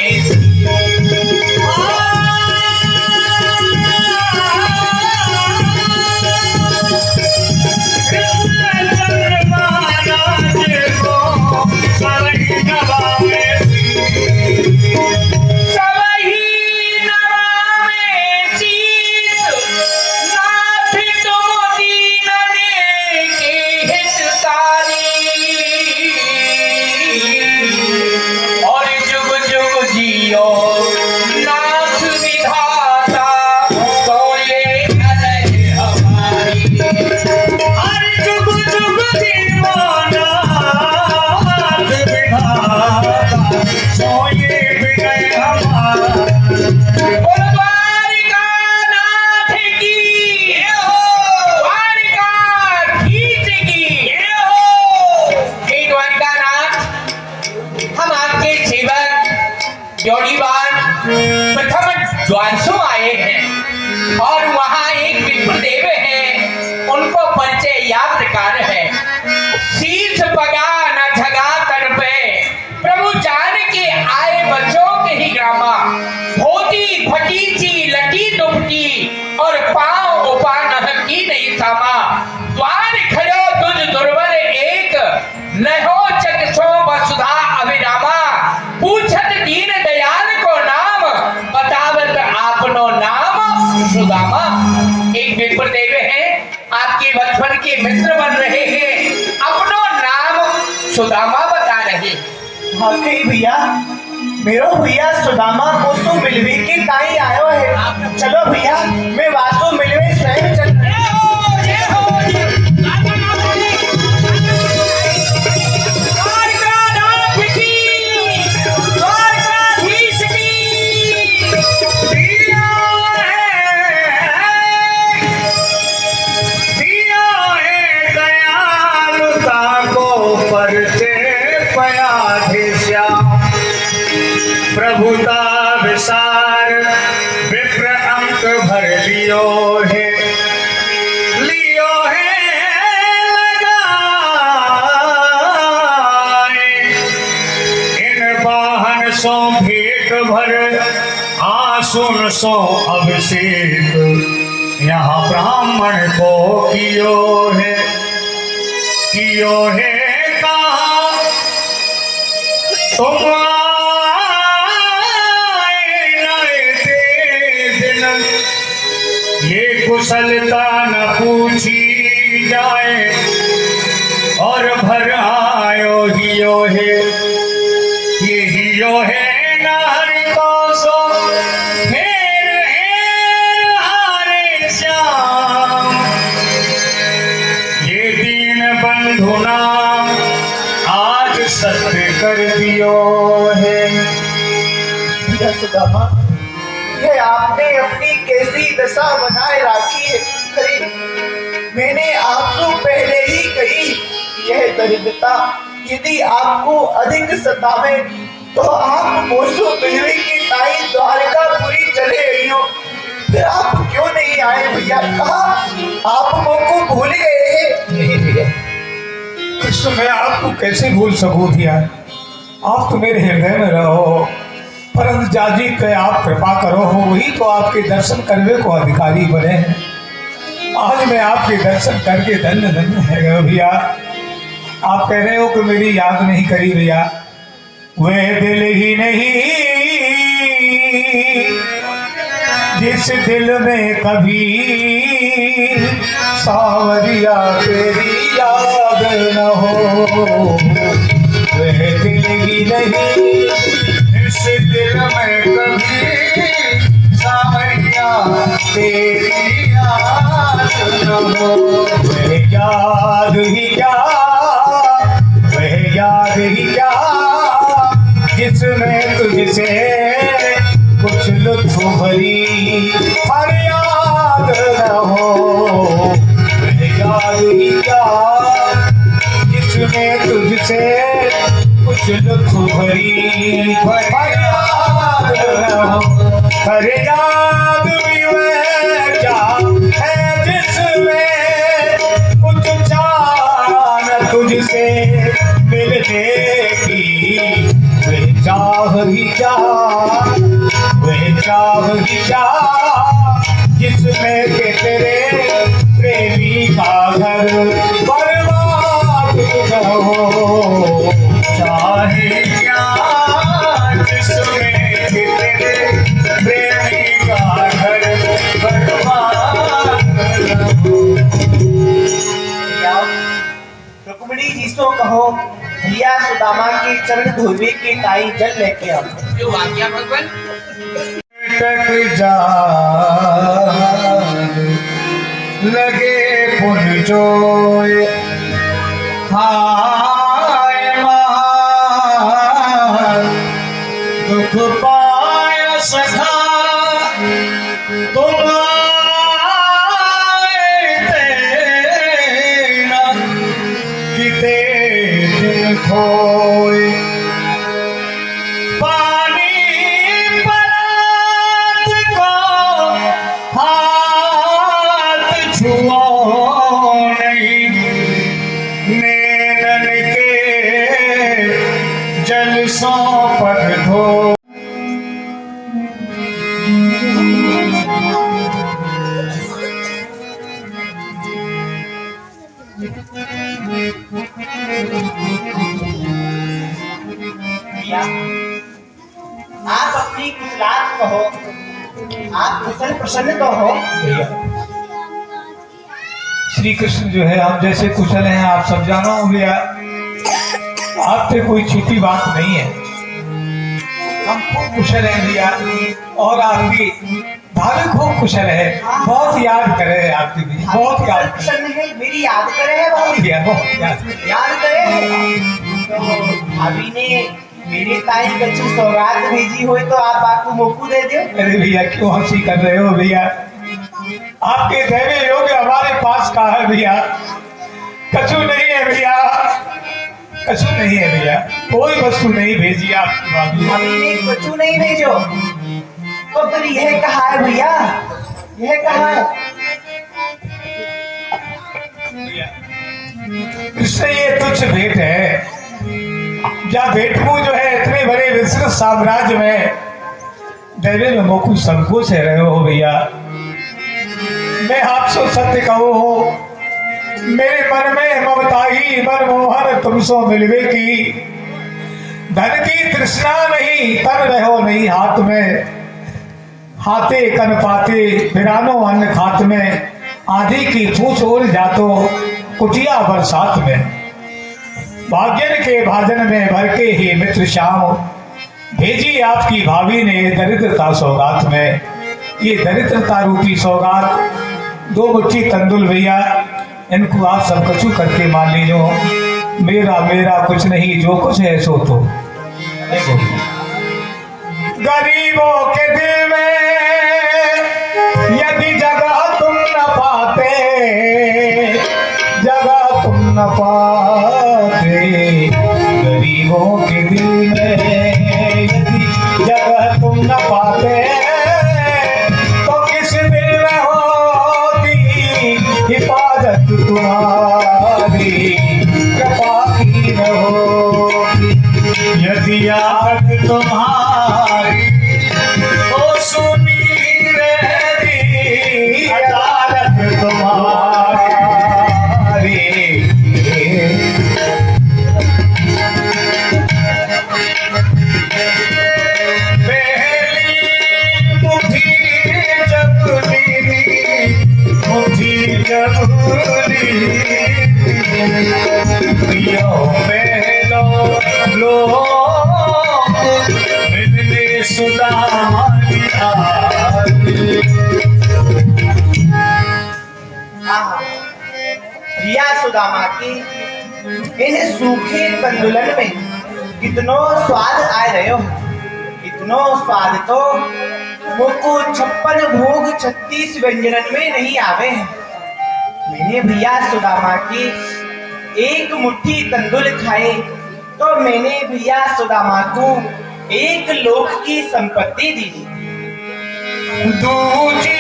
प्रथम द्वारसों आए हैं और वहाँ एक विप्रदेव हैं, उनको परिचय या प्रकार है। शीर्ष पगा न झगा तन पे, प्रभु जान के आए बच्चों के ही ग्रामा। धोती फटी सी लटी दुपटी और पाँव उपा नह की नहीं सामा। द्वार खड़ो तुझ दुर्बल एक, नहो चकसो वसुधा अभिरामा। पूछत दीन दयाल को नाम, बतावत आपनो नाम सुदामा। एक विप्रदेव हैं, आपके बचपन के मित्र बन रहे हैं, अपनो नाम सुदामा बता रहे। वाकई भैया मेरो भैया सुदामा कोसो मिलवे के ताई आयो है। चलो भैया मैं वासु मिलवे स्वयं चल प्रभुता विसार विप्र अंक भर लियो है लगाए। इन वाहन सो भेंट भर आसुन सो अभिषेक, यहाँ ब्राह्मण को कियो है कहा तुम ये कुशलता न पूछी जाए और भर आयो हियो है। ये हियो है नारी को सो हेर हेर हारे श्याम। ये दीन बंधु नाम आज सत्य कर दियो है। सुदामा ये आपने अपनी कैसी दशा बनाए राखी है। मैंने आपको पहले ही कही यह दरिद्रता यदि आपको अधिक सतावे तो आप मोसो बिजली की ताई द्वारकापुरी चले आई हो। फिर आप क्यों नहीं आए भैया? कहा आप मुझको भूल गए? नहीं भैया, कृष्ण मैं आपको कैसे भूल सकूं भैया। आप तो मेरे हृदय में रहो, परंतु जाजी के आप कृपा करो हो, वही तो आपके दर्शन करने को अधिकारी बने हैं। आज मैं आपके दर्शन करके धन्य धन्य है भैया। आप कह रहे हो कि मेरी याद नहीं करी भैया, वह दिल ही नहीं जिस दिल में कभी सावरिया तेरी याद न हो, वह दिल ही नहीं जिस दिल में कभी सावरिया तेरी याद न हो, वह याद ही क्या, वह याद ही क्या जिसमें तुझसे कुछ लुत्फ भरी फरियाद न हो, वह याद ही क्या जिसमें तुझसे कुछ लुत्फ भरी फरियाद न हो, फरियाद भी वह क्या है जिसमें कुछ चाह तुझसे मिलने की, वह चाह ही क्या, वह चाह ही क्या जिसमें के तेरे प्रेमी का घर बर्बाद न हो, चाहे क्या जिसमें के तेरे प्रेमी का घर बर्बाद न हो। रुक्मिणी जी सो कहो भैया सुदामा की चरण धोबी के ताई जल लेके आओ। जो वाक्या भगवान टक जान लगे पुन जोए, हाय मान दुख पाया सखा तुम किते दिन खोए, पानी परात को हाथ छुओ नहीं, नैनन के जलसों पर धो। भैया आप अपनी कुशलात कहो, आप कुशल प्रसन्न तो हो। श्री कृष्ण जो है हम जैसे कुशल हैं आप सब जानो भैया, आपसे कोई छोटी बात नहीं है, हम खूब कुशल हैं भैया, और आपकी भाभी खूब कुशल है, बहुत याद करे है आपकी भी, बहुत याद करे प्रसन्न है, मेरी याद करे है बहुत भैया, बहुत याद करे है। तो भाभी ने मेरी ताई कच्ची सौगात भेजी हुई तो आप आपको मोकू दे दो। अरे भैया क्यों हंसी कर रहे हो भैया, आपके दैवीय योग हमारे पास का है भैया, कछु नहीं है भैया, कछु नहीं है भैया, कोई वस्तु नहीं भेजी आपकी भाभी। भाभी ने कछु नहीं भेजो तो फिर यह कहा है भैया, यह कहा है भैया इससे ये तुच्छ भेंट है, या भेंटू जो है इतने बड़े विस्तृत साम्राज्य में दैवे में मोकू संकोच है रहे हो भैया। मैं आपसे सत्य कहूँ हो, मेरे मन में ममता ही मनमोहन तुमसो मिलवे की, धन की तृष्णा नहीं तन रहो नहीं हाथ में, हाथे कन पाते बिरानो अन्न खात में, आधी की पूछ ओर जातो कुटिया बरसात में, भाग्यन के भाजन में भर के ही मित्र श्याम, भेजी आपकी भाभी ने दरिद्रता सौगात में। ये दरिद्रता रूपी सौगात 2 मुट्ठी तंदुल भैया, इनको आप सब कछु करके मान लीजो, मेरा मेरा कुछ नहीं, जो कुछ है सो तो गरीबों के दिल में यदि जगह तुम न पाते, जगह तुम न पाते, गरीबों के दिल में यदि जगह तुम न पाते, तो किस दिल में होती हिफाजत तुम्हारी, कृपा की न होती, यदि याद तुम्हारी तो सुनी रहती अदालत तुम्हारी, के इन सूखे तंदुलन में कितनो स्वाद आ रहे हो, इतनो स्वाद तो मुझको 56 भोग 36 व्यंजनन में नहीं आवे हैं। मैंने भैया सुदामा की एक मुट्ठी तंदुल खाए तो मैंने भैया सुदामा को एक लोक की संपत्ति दी थी। दूजी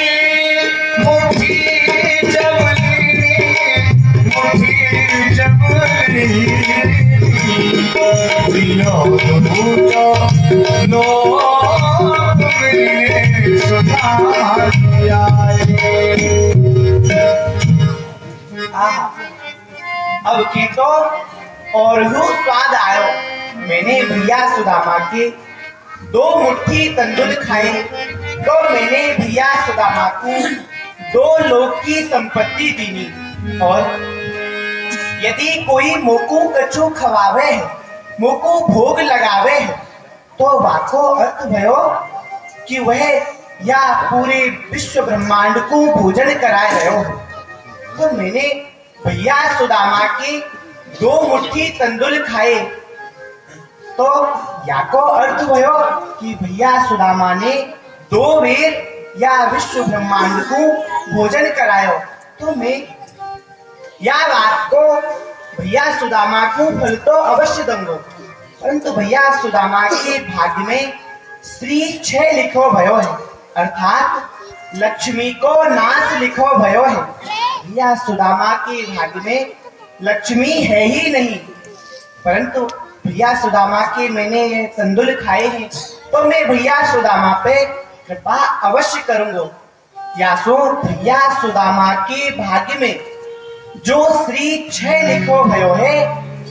मुट्ठी जबली दियो दूजा लोक में सुधार अब की तो और हूँ स्वाद आयो। मैंने भैया सुदामा के 2 मुट्ठी तंदुल खाए तो मैंने भैया सुदामा को 2 लोक की संपत्ति दीनी। और यदि कोई मोकू कछु खवावे है, मोकू भोग लगावे है, तो वाको अर्थ भयो कि वह या पूरे विश्व ब्रह्मांड को भोजन कराए रहो। तो मैंने भैया सुदामा के 2 मुट्ठी तंदुल खाए तो या को अर्थ भयो कि भैया सुदामा ने 2 बेर या विश्व ब्रह्मांड को भोजन करायो। तो मैं या बात को भैया सुदामा को फल तो अवश्य दूंगा, परंतु भैया सुदामा के भाग्य में श्री 6 लिखो भयो है, अर्थात लक्ष्मी को नाश लिखो भयो है। भैया सुदामा के भाग्य में लक्ष्मी है ही नहीं, परंतु भैया सुदामा के मैंने ये तंदुल खाए हैं तो मैं भैया सुदामा पे कृपा अवश्य करूंगा। या सो भैया सुदामा के भाग्य में जो श्री 6 लिखो भयो है,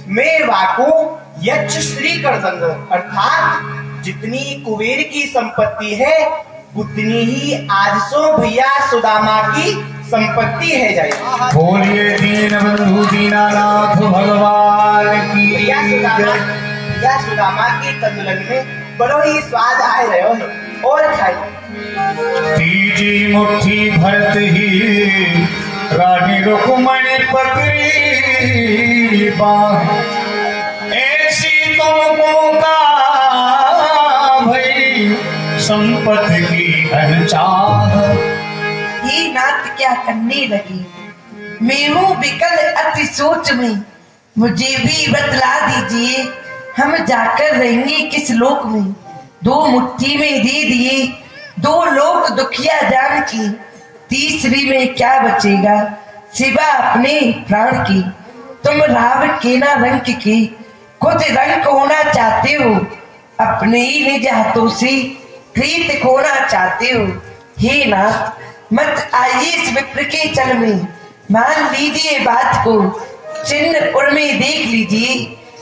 मैं वाको यक्ष श्री कर दूंगा, अर्थात जितनी कुबेर की संपत्ति है उतनी ही आज सो भैया सुदामा की संपत्ति है जाए। बोलिए दीन बंधु दीनानाथ भगवान की भैया सुदामा के तंदुलन में बड़ो ही स्वाद आ रहे हो और खाए। तीजी मुट्ठी भरत ही रानी रुक्मणी पकड़ी बाह, ऐसी तुमको का भई संपत्ति की अनचाह। ये नाथ क्या करने लगी, मैं हूँ विकल अति सोच में, मुझे भी बतला दीजिए हम जाकर रहेंगे किस लोक में। 2 मुट्ठी में दे दिए 2 लोक दुखिया जान की, तीसरी में क्या बचेगा सिवा अपने प्राण की। तुम राव के ना रंग की खुद रंग होना चाहते हो, अपने ही निज हाथों से प्रीत खोना चाहते हो। हे नाथ मत आइए इस विप्र के चल में, मान लीजिए बात को, चिन्हपुर में देख लीजिए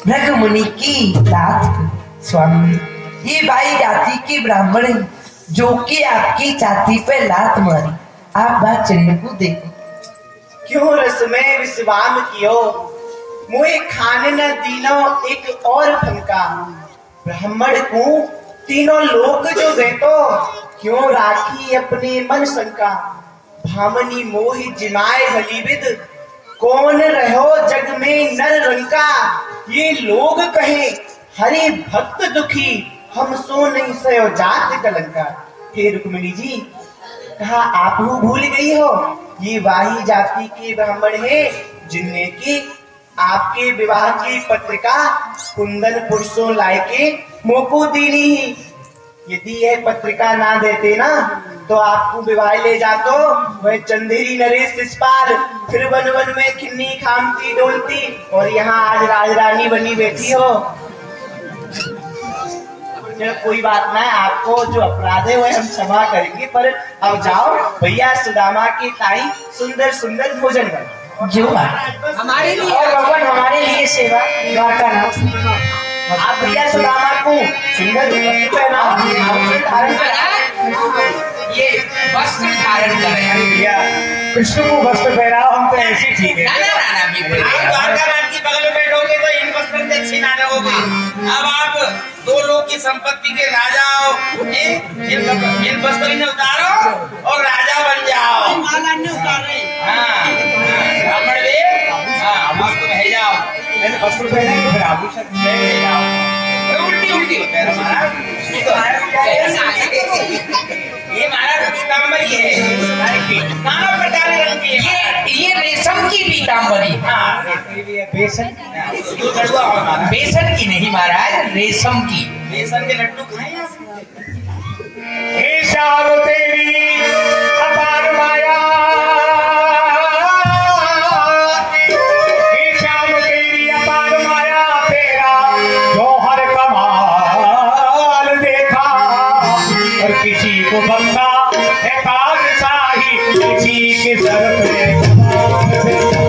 भृग मुनि की बात को। स्वामी ये बाई जाति के ब्राह्मण हैं जो कि आपकी छाती पर लात मारी, आप बात चिन्ह को देखो। क्यों रस में विश्वाम कियो, मुझे खाने न दीनो एक और फंका। ब्राह्मण को तीनों लोक जो दे तो, क्यों राखी अपने मन शंका। भामनी मोहि जिमाए भलीविद, कौन रहो जग में नर रंका। ये लोग कहे हरि भक्त दुखी, हम सो नहीं सयो जात कलंका। हे रुक्मिणी जी, कहा आप भूल गई हो, ये वाही जाति के ब्राह्मण हैं जिनने की आपके विवाह की पत्रिका कुंदन पुरुषों लायके मोको दीनी ही। यदि यह पत्रिका ना देते ना तो आपको विवाह ले जातो वह चंदेरी नरेश शिषपाल, फिर वन वन में खिन्नी खामती डोलती और यहाँ आज राजरानी बनी बैठी हो। कोई बात ना है, आपको जो अपराध है वह हम क्षमा करेंगे, पर अब जाओ भैया सुदामा के ताई सुंदर सुंदर भोजन बनो जो हमारे लिए और भगवान हमारे लिए सेवा द्वारका नाथ। आप भैया सुदामा को सुंदर वस्त्र पहनाओ, आभूषण धारण ये वस्त्र धारण करें। भैया कृष्ण को वस्त्र पहनाओ, हम तो ऐसे ही ठीक है। आप द्वारका नाथ की बगल में बैठोगे तो इन वस्त्रों से अच्छी ना होगी। अब आप 2 लोक की संपत्ति के राजा हो, इन वस्त्र इन्हें उतारो और राजा बन जाओ। माला नहीं उतार रहे। हाँ, ब्राह्मण देव, हाँ, वस्त्र मैंने वस्त्र पहने फिर आभूषण उल्टी उल्टी होता है महाराज। ये महाराज पीताम्बरी है, नाना प्रकार के रंग की है। ये रेशम की पीताम्बरी। हाँ, बेसन जो लड्डू हमारा बेसन की नहीं महाराज, रेशम की। बेसन के लड्डू खाए आप? हे श्याम तेरी अपार माया, हे श्याम तेरी अपार माया, तेरा जौहर कमाल देखा। और किसी को बंदा है बादशाही, किसी के सर पे कमाल देखा।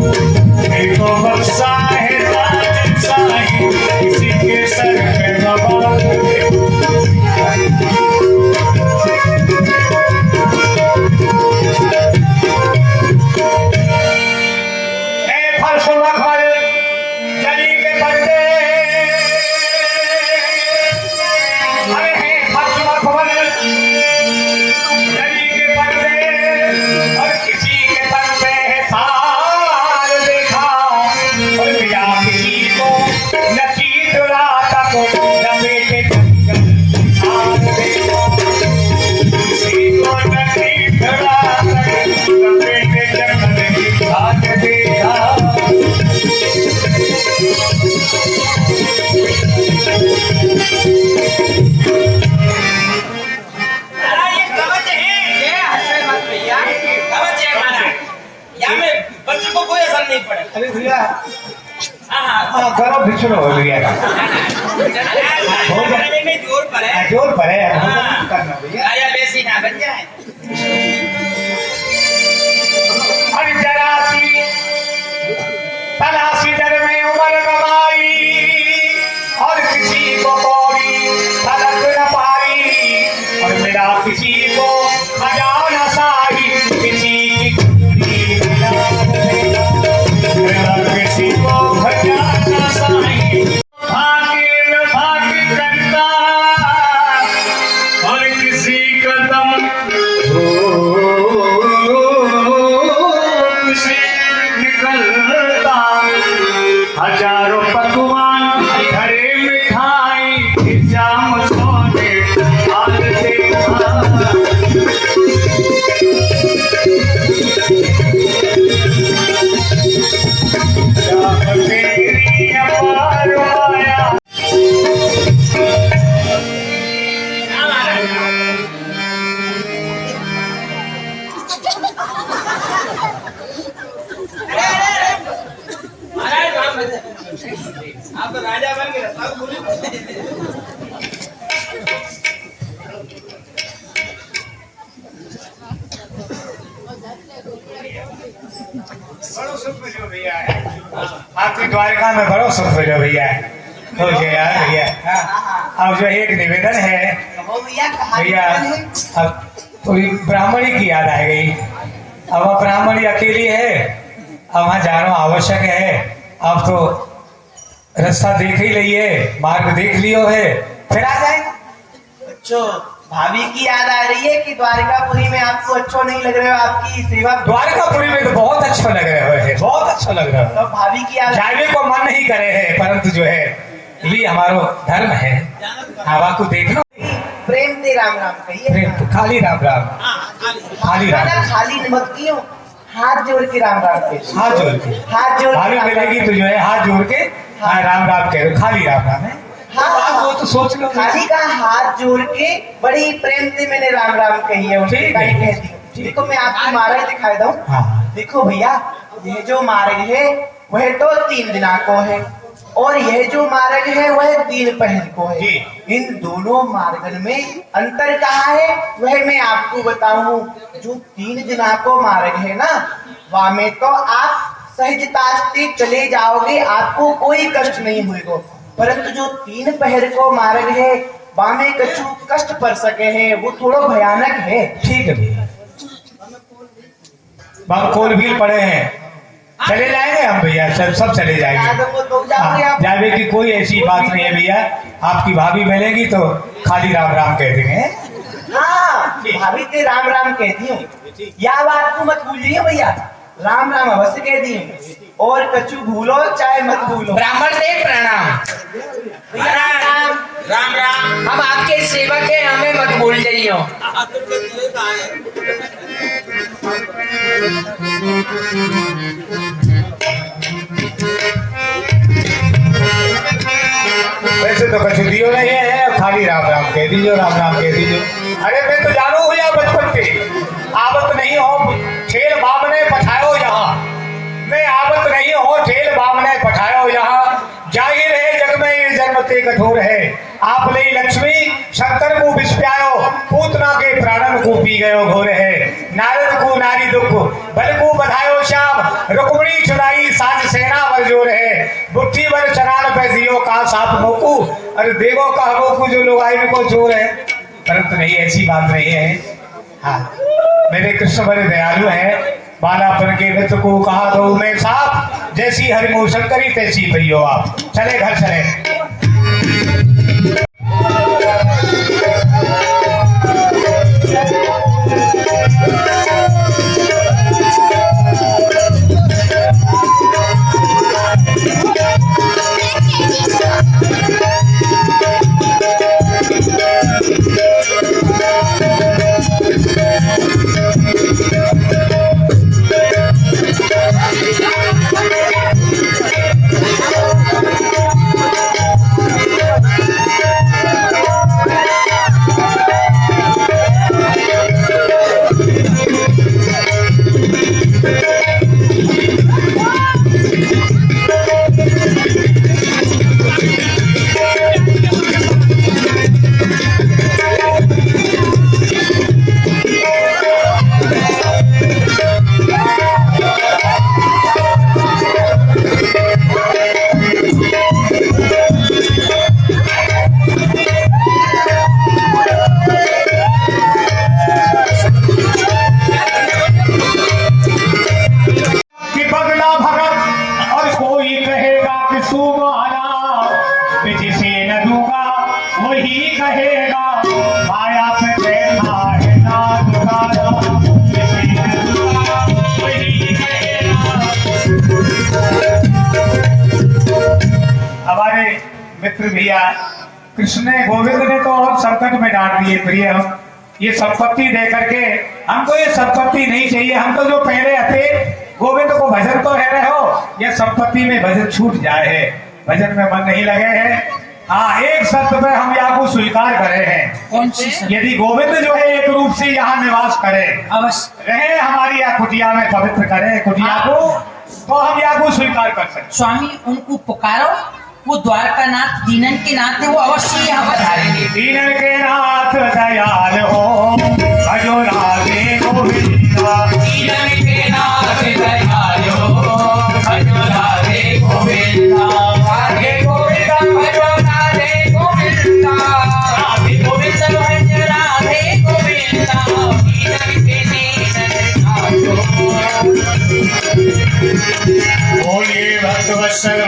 देखो बक्सा है बादशाही, किसी के सर पे कमाल देखा। अरे भैया करो भिक्षुण हो गया में जोर पर है, जोर पर है हाँ। करना भैया। आया बेसी ना बन जाए। और जरासी तलाशी दर में उम्र कमाई, और किसी को कोई तलक न पाई। और मेरा किसी को खजाना साही, किसी की कुंडली मिला। मेरा किसी को खजाना साही, भाग्य में भाग्य करता, और किसी कदम से निकलता। हजारों पकवान घरे मिठाई, जाम सोने हाल देखा। तेरी अपार माया। आप तो राजा बन गए, सब बोले। बड़ो सुख मिलो भैया, आपकी द्वारका में बड़ो सुख मिलो भैया। तो जो यार भैया, अब जो एक निवेदन है भैया, अब थोड़ी ब्राह्मणी की याद आ गई। अब वह ब्राह्मणी अकेली है, अब वहाँ जाना आवश्यक है। अब तो रास्ता देख ही लिये, मार्ग देख लियो है, फिर आ जाए। अच्छो भाभी की याद आ रही है कि द्वारकापुरी में आपको अच्छो नहीं लग रहा है, आपकी सेवा। द्वारकापुरी में तो बहुत अच्छा लग रहे है, बहुत अच्छा लग रहा है। तो भाभी की याद जाने को मन नहीं करे है, परंतु जो है ये हमारो धर्म है। हवा को देखना, प्रेम से राम राम कहिए। प्रेम तो खाली राम राम, खाली राम राम। खाली मत कियो, हाथ जोड़ के राम राम के, हाथ जोड़ के हाथ जोड़ भाभी मिलेगी तो जो है हाथ जोड़ के हाँ राम राम कह दो, खाली राम राम है। हाँ वो तो सोच लो, खाली का हाथ जोड़ के बड़ी प्रेम से मैंने राम राम कही है। उनकी ठीक है। कही कहती हूँ। देखो मैं आपको मार्ग दिखाई दूं। हाँ। देखो भैया, यह जो मार्ग है वह तो 3 दिना को है, और यह जो मार्ग है वह 3 पहर को है। जी। इन दोनों मार्गन में अंतर कहाँ है वह मैं आपको बताऊं। जो 3 दिना को मार्ग है ना, वहाँ में तो आप सहजता से चले जाओगे, आपको कोई कष्ट नहीं होगा। परंतु जो 3 पहर को मार्ग है वहाँ में कछु कष्ट पड़ सके है, वो थोड़ा भयानक है। ठीक है भैया, कोल भी पड़े हैं, चले जाएंगे हम भैया, सब चले जाएंगे। हाँ, जावे की कोई ऐसी बात नहीं है भैया। आपकी भाभी मिलेगी तो खाली राम राम कह देंगे। हाँ, भाभी से राम राम कहती हूँ, यह बात को मत भूलिए भैया। राम राम अवश्य कह दिए, और कछु भूलो चाहे मत भूलो। ब्राह्मण देव प्रणाम। राम राम। हम आपके सेवक हैं, हमें मत भूल जाइयो। वैसे तो कछु दियो नहीं है, खाली राम राम कह दीजिए, राम राम कह दीजिए। अरे मैं तो जानू हूँ या बचपन से आवत नहीं हो ठेल बामने पठायो यहाँ, मैं आवत नहीं हो ठेल बामने पठायो यहाँ। जाहिर है जग में ये जन्म ते कठोर है, आप ले लक्ष्मी शंकर को विष प्यायो, पूतना के प्राणन को पी गयो घोर है। नारद को नारी दुख बल को बधायो श्याम, रुक्मणी चुराई साज सेना बरजोर है। बुद्धि बर चरान पे दियो का साप मोकू, अरे देवो का मोकू जो लोग आई को चोर है। परंतु नहीं, ऐसी बात नहीं है। हाँ, मेरे कृष्ण बड़े दयालु है, बालापन के मित्र को कहा दो मैं साफ, जैसी हरिमो शंकरी तैसी भैयो आप। चले घर चले। मित्र भैया कृष्ण ने गोविंद ने तो और संकट में डाल दिए प्रिय, हम ये संपत्ति दे करके हमको ये संपत्ति नहीं चाहिए। हम तो जो पहले थे गोविंद को भजन तो है रहे हो, ये संपत्ति में भजन छूट जाए है, भजन में मन नहीं लगे हैं। हाँ, एक शर्त पे हम यहाँ को स्वीकार करे हैं। कौन सी शर्त? यदि गोविंद जो है एक रूप से यहाँ निवास करे, अवश्य रहे हमारी यहाँ कुटिया में, पवित्र करे कुटिया को, तो हम यहाँ को स्वीकार कर सकते। स्वामी उनको पुकारो, वो द्वारका नाथ दीनन के नाथ है, वो अवश्य यहाँ पधारेंगे। दीनन के नाथ दयाल हो, भजो राधे गोविंदा। दीनन के नाथ दयाल हो, भजो राधे गोविंदा। राधे गोविंदा भजो राधे गोविंदा। राधे गोविंदा भजो राधे गोविंदा। दीनन के दीनन दयाल हो। बोलिए भक्त वत्सल